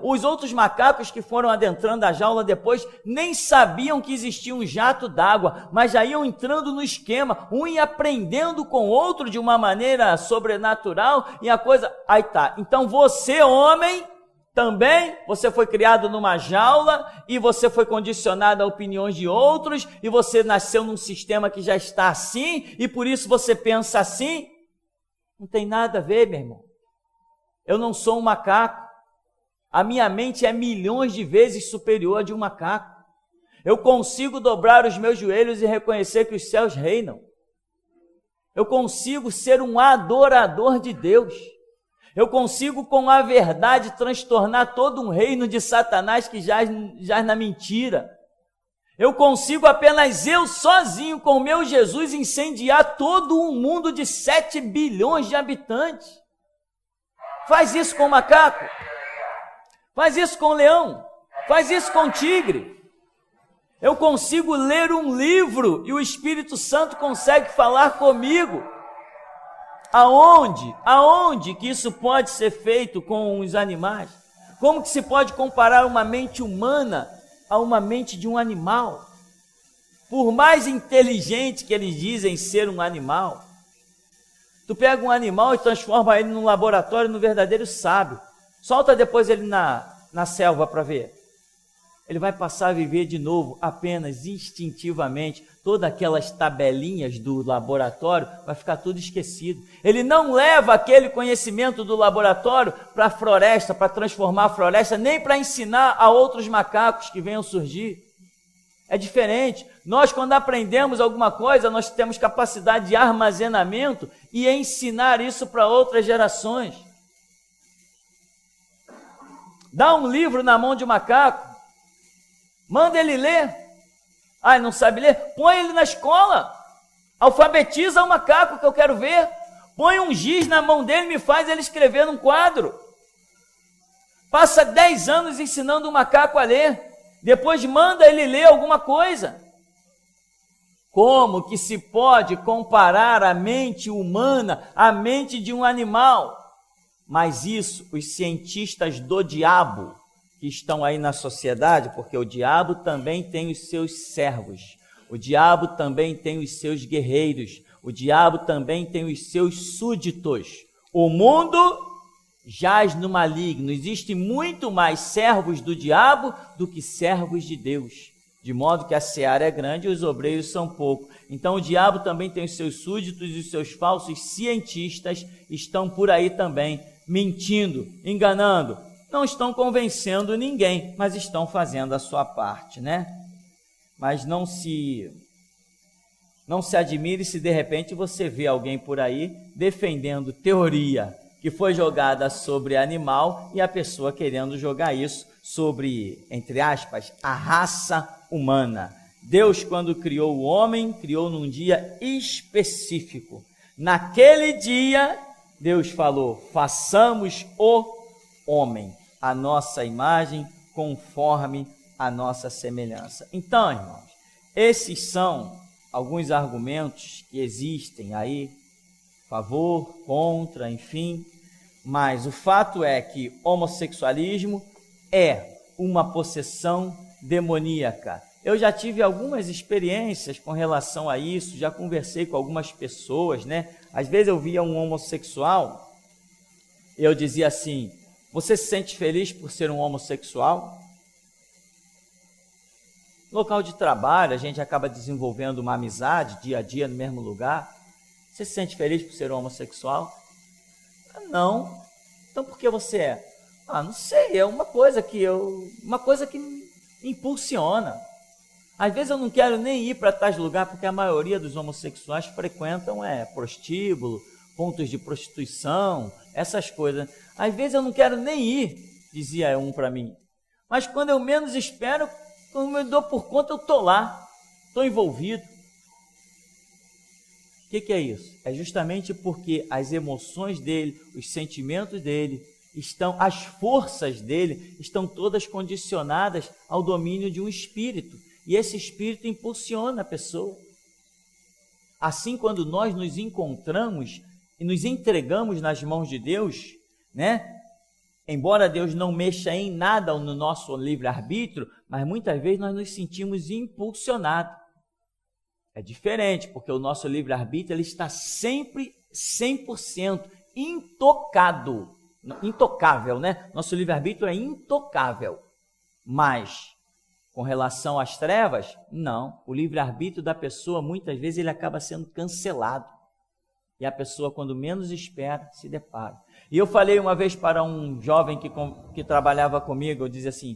Os outros macacos que foram adentrando a jaula depois, nem sabiam que existia um jato d'água, mas já iam entrando no esquema, um ia aprendendo com o outro de uma maneira sobrenatural, e a coisa, aí tá, então você, homem, também você foi criado numa jaula e você foi condicionado a opiniões de outros e você nasceu num sistema que já está assim e por isso você pensa assim. Não tem nada a ver, meu irmão. Eu não sou um macaco. A minha mente é milhões de vezes superior a de um macaco. Eu consigo dobrar os meus joelhos e reconhecer que os céus reinam. Eu consigo ser um adorador de Deus. Eu consigo, com a verdade, transtornar todo um reino de Satanás que jaz na mentira. Eu consigo, apenas eu sozinho, com o meu Jesus, incendiar todo um mundo de 7 bilhões de habitantes. Faz isso com o macaco. Faz isso com o leão. Faz isso com o tigre. Eu consigo ler um livro e o Espírito Santo consegue falar comigo. Aonde que isso pode ser feito com os animais? Como que se pode comparar uma mente humana a uma mente de um animal? Por mais inteligente que eles dizem ser um animal, tu pega um animal e transforma ele num laboratório, num verdadeiro sábio. Solta depois ele na selva para ver. Ele vai passar a viver de novo apenas instintivamente. Todas aquelas tabelinhas do laboratório vai ficar tudo esquecido. Ele não leva aquele conhecimento do laboratório para a floresta, para transformar a floresta, nem para ensinar a outros macacos que venham surgir. É diferente. Nós, quando aprendemos alguma coisa, nós temos capacidade de armazenamento e ensinar isso para outras gerações. Dá um livro na mão de um macaco, manda ele ler. Ah, ele não sabe ler? Põe ele na escola. Alfabetiza o macaco que eu quero ver. Põe um giz na mão dele e me faz ele escrever num quadro. Passa 10 anos ensinando o macaco a ler. Depois manda ele ler alguma coisa. Como que se pode comparar a mente humana à mente de um animal? Mas isso, os cientistas do diabo que estão aí na sociedade, porque o diabo também tem os seus servos, o diabo também tem os seus guerreiros, o diabo também tem os seus súditos. O mundo jaz no maligno, existe muito mais servos do diabo do que servos de Deus, de modo que a seara é grande e os obreiros são poucos. Então o diabo também tem os seus súditos e os seus falsos cientistas estão por aí também, mentindo, enganando. Não estão convencendo ninguém, mas estão fazendo a sua parte, né? Mas não se admire se de repente você vê alguém por aí defendendo teoria que foi jogada sobre animal e a pessoa querendo jogar isso sobre, entre aspas, a raça humana. Deus, quando criou o homem, criou num dia específico. Naquele dia, Deus falou, façamos o homem, a nossa imagem, conforme a nossa semelhança. Então, irmãos, esses são alguns argumentos que existem aí, favor, contra, enfim, mas o fato é que homossexualismo é uma possessão demoníaca. Eu já tive algumas experiências com relação a isso, já conversei com algumas pessoas, né? Às vezes eu via um homossexual, eu dizia assim, você se sente feliz por ser um homossexual? No local de trabalho, a gente acaba desenvolvendo uma amizade, dia a dia, no mesmo lugar. Você se sente feliz por ser um homossexual? Não. Então por que você é? Não sei, é uma coisa que me impulsiona. Às vezes eu não quero nem ir para tais lugares, porque a maioria dos homossexuais frequentam prostíbulo, pontos de prostituição, essas coisas. Às vezes eu não quero nem ir, dizia um para mim. Mas quando eu menos espero, quando eu me dou por conta, eu estou lá, estou envolvido. O que é isso? É justamente porque as emoções dele, os sentimentos dele, as forças dele estão todas condicionadas ao domínio de um espírito. E esse espírito impulsiona a pessoa. Assim, quando nós nos encontramos e nos entregamos nas mãos de Deus, né? Embora Deus não mexa em nada no nosso livre-arbítrio, mas muitas vezes nós nos sentimos impulsionados. É diferente, porque o nosso livre-arbítrio ele está sempre 100% intocável, né? Nosso livre-arbítrio é intocável. Mas, com relação às trevas, não. O livre-arbítrio da pessoa, muitas vezes, ele acaba sendo cancelado. E a pessoa, quando menos espera, se depara. E eu falei uma vez para um jovem que trabalhava comigo, eu dizia assim,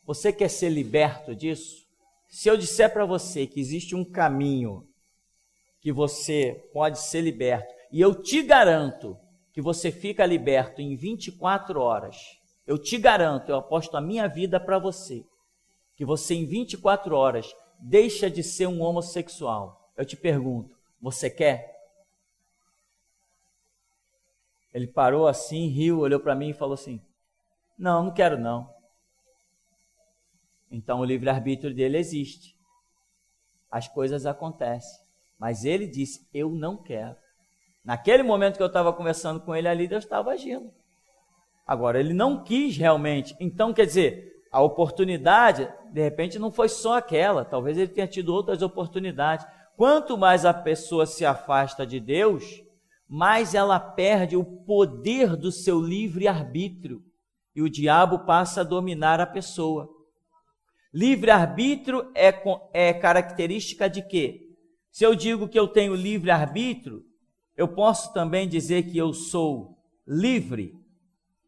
você quer ser liberto disso? Se eu disser para você que existe um caminho que você pode ser liberto, e eu te garanto que você fica liberto em 24 horas, eu te garanto, eu aposto a minha vida para você, que você em 24 horas deixa de ser um homossexual. Eu te pergunto, você quer? Ele parou assim, riu, olhou para mim e falou assim, não quero não. Então o livre-arbítrio dele existe. As coisas acontecem. Mas ele disse, eu não quero. Naquele momento que eu estava conversando com ele ali, Deus estava agindo. Agora, ele não quis realmente. Então, quer dizer, a oportunidade, de repente, não foi só aquela. Talvez ele tenha tido outras oportunidades. Quanto mais a pessoa se afasta de Deus, mais ela perde o poder do seu livre-arbítrio. E o diabo passa a dominar a pessoa. Livre-arbítrio é característica de quê? Se eu digo que eu tenho livre-arbítrio, eu posso também dizer que eu sou livre?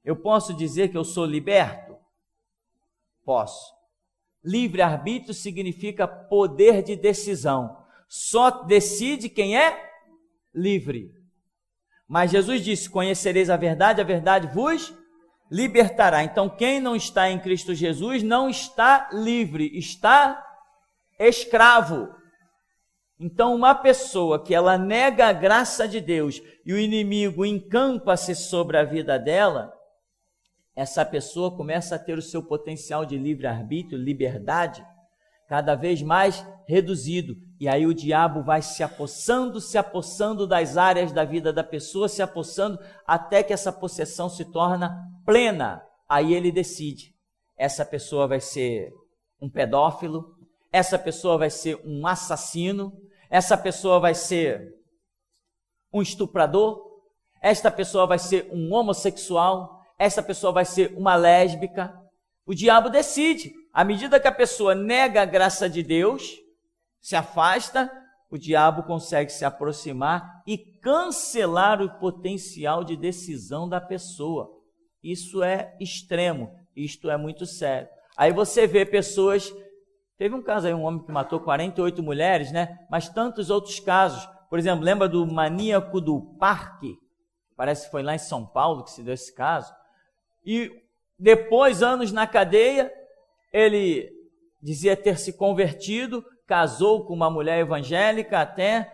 Eu posso dizer que eu sou liberto? Posso. Livre-arbítrio significa poder de decisão. Só decide quem é livre. Mas Jesus disse, conhecereis a verdade vos libertará. Então, quem não está em Cristo Jesus não está livre, está escravo. Então, uma pessoa que ela nega a graça de Deus e o inimigo encampa-se sobre a vida dela, essa pessoa começa a ter o seu potencial de livre-arbítrio, liberdade, cada vez mais reduzido. E aí o diabo vai se apossando das áreas da vida da pessoa, se apossando até que essa possessão se torna plena. Aí ele decide, essa pessoa vai ser um pedófilo, essa pessoa vai ser um assassino, essa pessoa vai ser um estuprador, esta pessoa vai ser um homossexual, essa pessoa vai ser uma lésbica. O diabo decide. À medida que a pessoa nega a graça de Deus, se afasta, o diabo consegue se aproximar e cancelar o potencial de decisão da pessoa. Isso é extremo, isto é muito sério. Aí você vê pessoas, teve um caso aí, um homem que matou 48 mulheres, né? Mas tantos outros casos. Por exemplo, lembra do maníaco do parque? Parece que foi lá em São Paulo que se deu esse caso. E depois, anos na cadeia, ele dizia ter se convertido, casou com uma mulher evangélica até,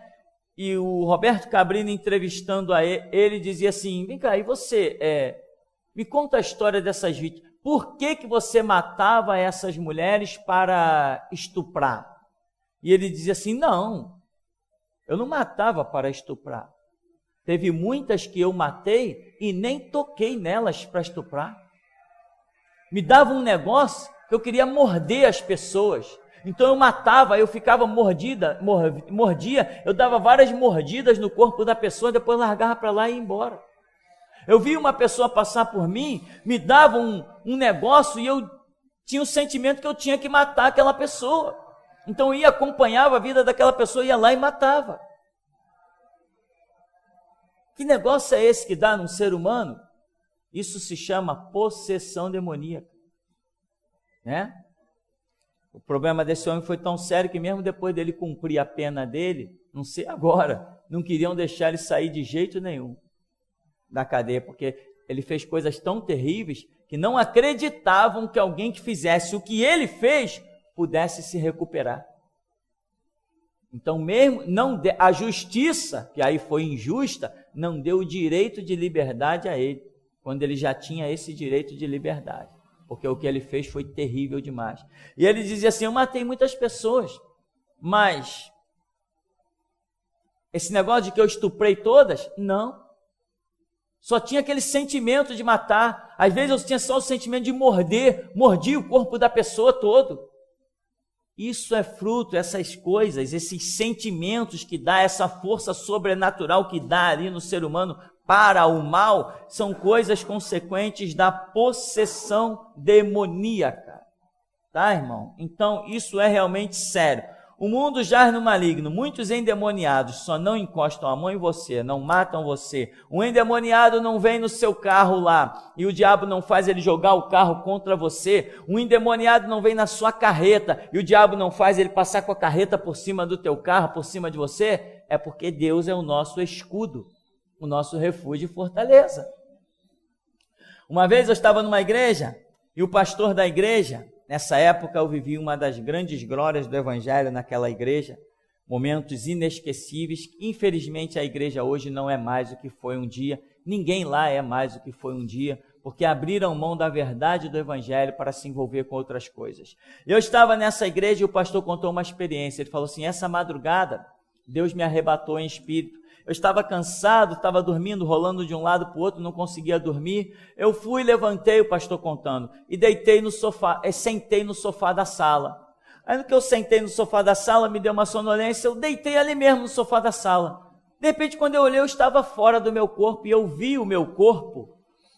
e o Roberto Cabrini entrevistando a ele dizia assim, vem cá, e você, me conta a história dessas vítimas, por que você matava essas mulheres para estuprar? E ele dizia assim, não, eu não matava para estuprar, teve muitas que eu matei e nem toquei nelas para estuprar, me dava um negócio que eu queria morder as pessoas, então eu matava, eu ficava mordia, eu dava várias mordidas no corpo da pessoa, depois largava para lá e ia embora. Eu vi uma pessoa passar por mim, me dava um negócio e eu tinha o sentimento que eu tinha que matar aquela pessoa. Então eu ia, acompanhava a vida daquela pessoa, ia lá e matava. Que negócio é esse que dá num ser humano? Isso se chama possessão demoníaca, né? O problema desse homem foi tão sério que mesmo depois dele cumprir a pena dele, não sei agora, não queriam deixar ele sair de jeito nenhum da cadeia, porque ele fez coisas tão terríveis que não acreditavam que alguém que fizesse o que ele fez pudesse se recuperar. Então mesmo a justiça, que aí foi injusta, não deu o direito de liberdade a ele, quando ele já tinha esse direito de liberdade, porque o que ele fez foi terrível demais. E ele dizia assim, eu matei muitas pessoas, mas esse negócio de que eu estuprei todas, não. Só tinha aquele sentimento de matar. Às vezes eu tinha só o sentimento de mordia o corpo da pessoa todo. Isso é fruto, essas coisas, esses sentimentos que dá, essa força sobrenatural que dá ali no ser humano para o mal, são coisas consequentes da possessão demoníaca. Tá, irmão? Então, isso é realmente sério. O mundo jaz no maligno, muitos endemoniados só não encostam a mão em você, não matam você. Um endemoniado não vem no seu carro lá e o diabo não faz ele jogar o carro contra você. Um endemoniado não vem na sua carreta e o diabo não faz ele passar com a carreta por cima do teu carro, por cima de você. É porque Deus é o nosso escudo, o nosso refúgio e fortaleza. Uma vez eu estava numa igreja e o pastor da igreja, nessa época eu vivi uma das grandes glórias do evangelho naquela igreja, momentos inesquecíveis. Infelizmente a igreja hoje não é mais o que foi um dia, ninguém lá é mais o que foi um dia, porque abriram mão da verdade do evangelho para se envolver com outras coisas. Eu estava nessa igreja e o pastor contou uma experiência, ele falou assim: essa madrugada Deus me arrebatou em espírito. Eu estava cansado, estava dormindo, rolando de um lado para o outro, não conseguia dormir. Eu fui, levantei, o pastor contando, e deitei no sofá, sentei no sofá da sala. Aí no que eu sentei no sofá da sala, me deu uma sonolência, eu deitei ali mesmo no sofá da sala. De repente, quando eu olhei, eu estava fora do meu corpo, e eu vi o meu corpo,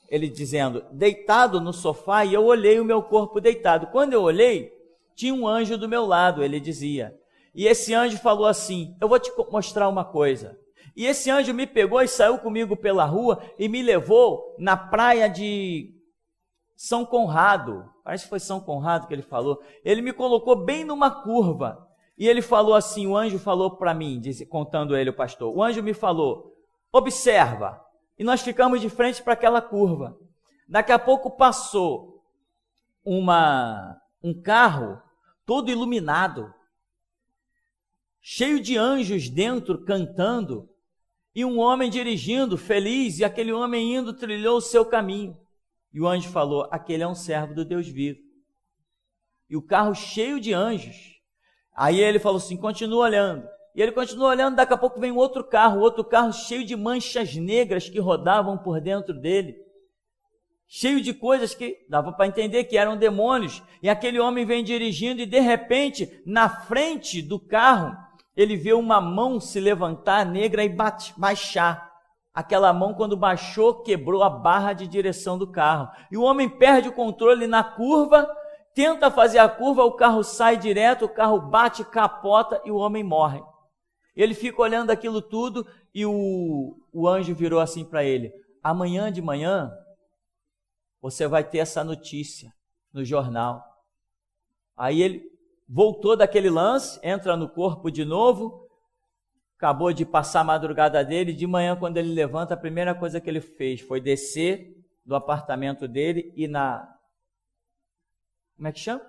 ele dizendo, deitado no sofá, e eu olhei o meu corpo deitado. Quando eu olhei, tinha um anjo do meu lado, ele dizia. E esse anjo falou assim: eu vou te mostrar uma coisa. E esse anjo me pegou e saiu comigo pela rua e me levou na praia de São Conrado. Parece que foi São Conrado que ele falou. Ele me colocou bem numa curva. E ele falou assim, o anjo falou para mim, contando ele, o pastor. O anjo me falou: observa. E nós ficamos de frente para aquela curva. Daqui a pouco passou um carro todo iluminado, cheio de anjos dentro, cantando, e um homem dirigindo, feliz, e aquele homem indo, trilhou o seu caminho. E o anjo falou: aquele é um servo do Deus vivo. E o carro cheio de anjos. Aí ele falou assim: continua olhando. E ele continua olhando, daqui a pouco vem outro carro cheio de manchas negras que rodavam por dentro dele. Cheio de coisas que dava para entender que eram demônios. E aquele homem vem dirigindo e de repente, na frente do carro, ele vê uma mão se levantar negra e baixar. Aquela mão, quando baixou, quebrou a barra de direção do carro. E o homem perde o controle na curva, tenta fazer a curva, o carro sai direto, o carro bate, capota e o homem morre. Ele fica olhando aquilo tudo e o anjo virou assim para ele: amanhã de manhã você vai ter essa notícia no jornal. Aí ele voltou daquele lance, entra no corpo de novo, acabou de passar a madrugada dele, de manhã quando ele levanta, a primeira coisa que ele fez foi descer do apartamento dele e como é que chama?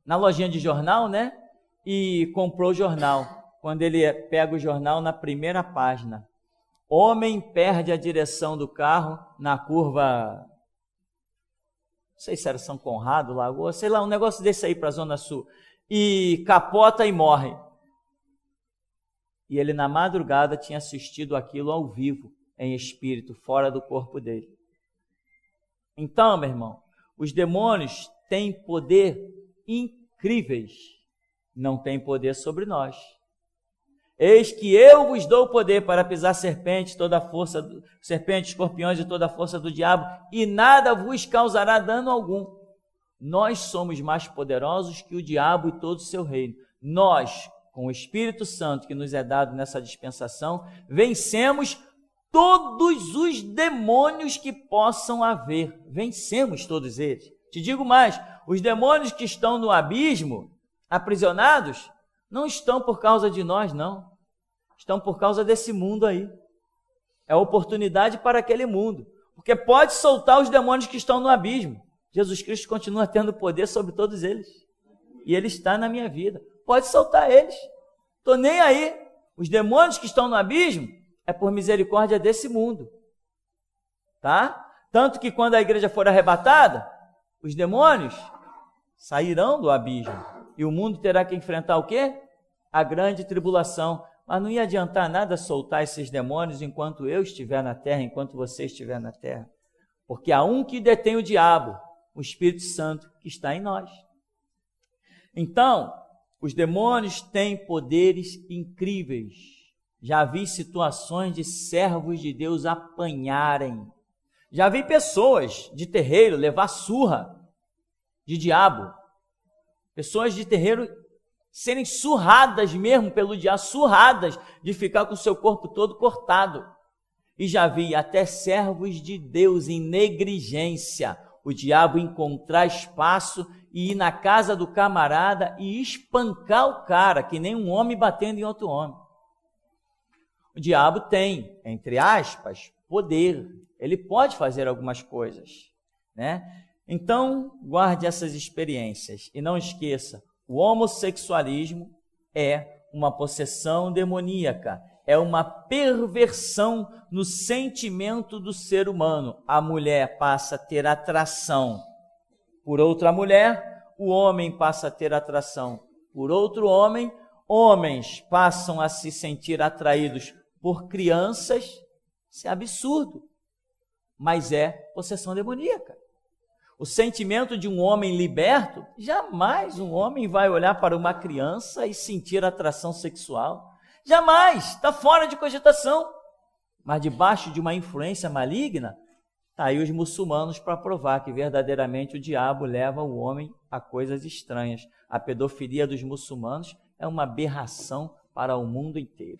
Na lojinha de jornal, né? E comprou o jornal. Quando ele pega o jornal, na primeira página: homem perde a direção do carro na curva, não sei se era São Conrado, Lagoa, sei lá, um negócio desse aí para a Zona Sul, e capota e morre. E ele na madrugada tinha assistido aquilo ao vivo, em espírito, fora do corpo dele. Então, meu irmão, os demônios têm poder incríveis, não têm poder sobre nós. Eis que eu vos dou poder para pisar serpentes, serpentes, escorpiões e toda a força do diabo, e nada vos causará dano algum. Nós somos mais poderosos que o diabo e todo o seu reino. Nós, com o Espírito Santo que nos é dado nessa dispensação, vencemos todos os demônios que possam haver. Vencemos todos eles. Te digo mais, os demônios que estão no abismo, aprisionados, não estão por causa de nós, não. Estão por causa desse mundo aí. É oportunidade para aquele mundo. Porque pode soltar os demônios que estão no abismo. Jesus Cristo continua tendo poder sobre todos eles. E Ele está na minha vida. Pode soltar eles. Estou nem aí. Os demônios que estão no abismo é por misericórdia desse mundo. Tá? Tanto que quando a igreja for arrebatada, os demônios sairão do abismo. E o mundo terá que enfrentar o quê? A grande tribulação. Mas não ia adiantar nada soltar esses demônios enquanto eu estiver na terra, enquanto você estiver na terra. Porque há um que detém o diabo, o Espírito Santo, que está em nós. Então, os demônios têm poderes incríveis. Já vi situações de servos de Deus apanharem. Já vi pessoas de terreiro levar surra de diabo. Pessoas de terreiro serem surradas mesmo pelo diabo, surradas de ficar com o seu corpo todo cortado. E já vi até servos de Deus em negligência, o diabo encontrar espaço e ir na casa do camarada e espancar o cara, que nem um homem batendo em outro homem. O diabo tem, entre aspas, poder. Ele pode fazer algumas coisas, né? Então, guarde essas experiências e não esqueça, o homossexualismo é uma possessão demoníaca, é uma perversão no sentimento do ser humano. A mulher passa a ter atração por outra mulher, o homem passa a ter atração por outro homem, homens passam a se sentir atraídos por crianças. Isso é absurdo, mas é possessão demoníaca. O sentimento de um homem liberto, jamais um homem vai olhar para uma criança e sentir atração sexual. Jamais, está fora de cogitação. Mas debaixo de uma influência maligna, está aí os muçulmanos para provar que verdadeiramente o diabo leva o homem a coisas estranhas. A pedofilia dos muçulmanos é uma aberração para o mundo inteiro.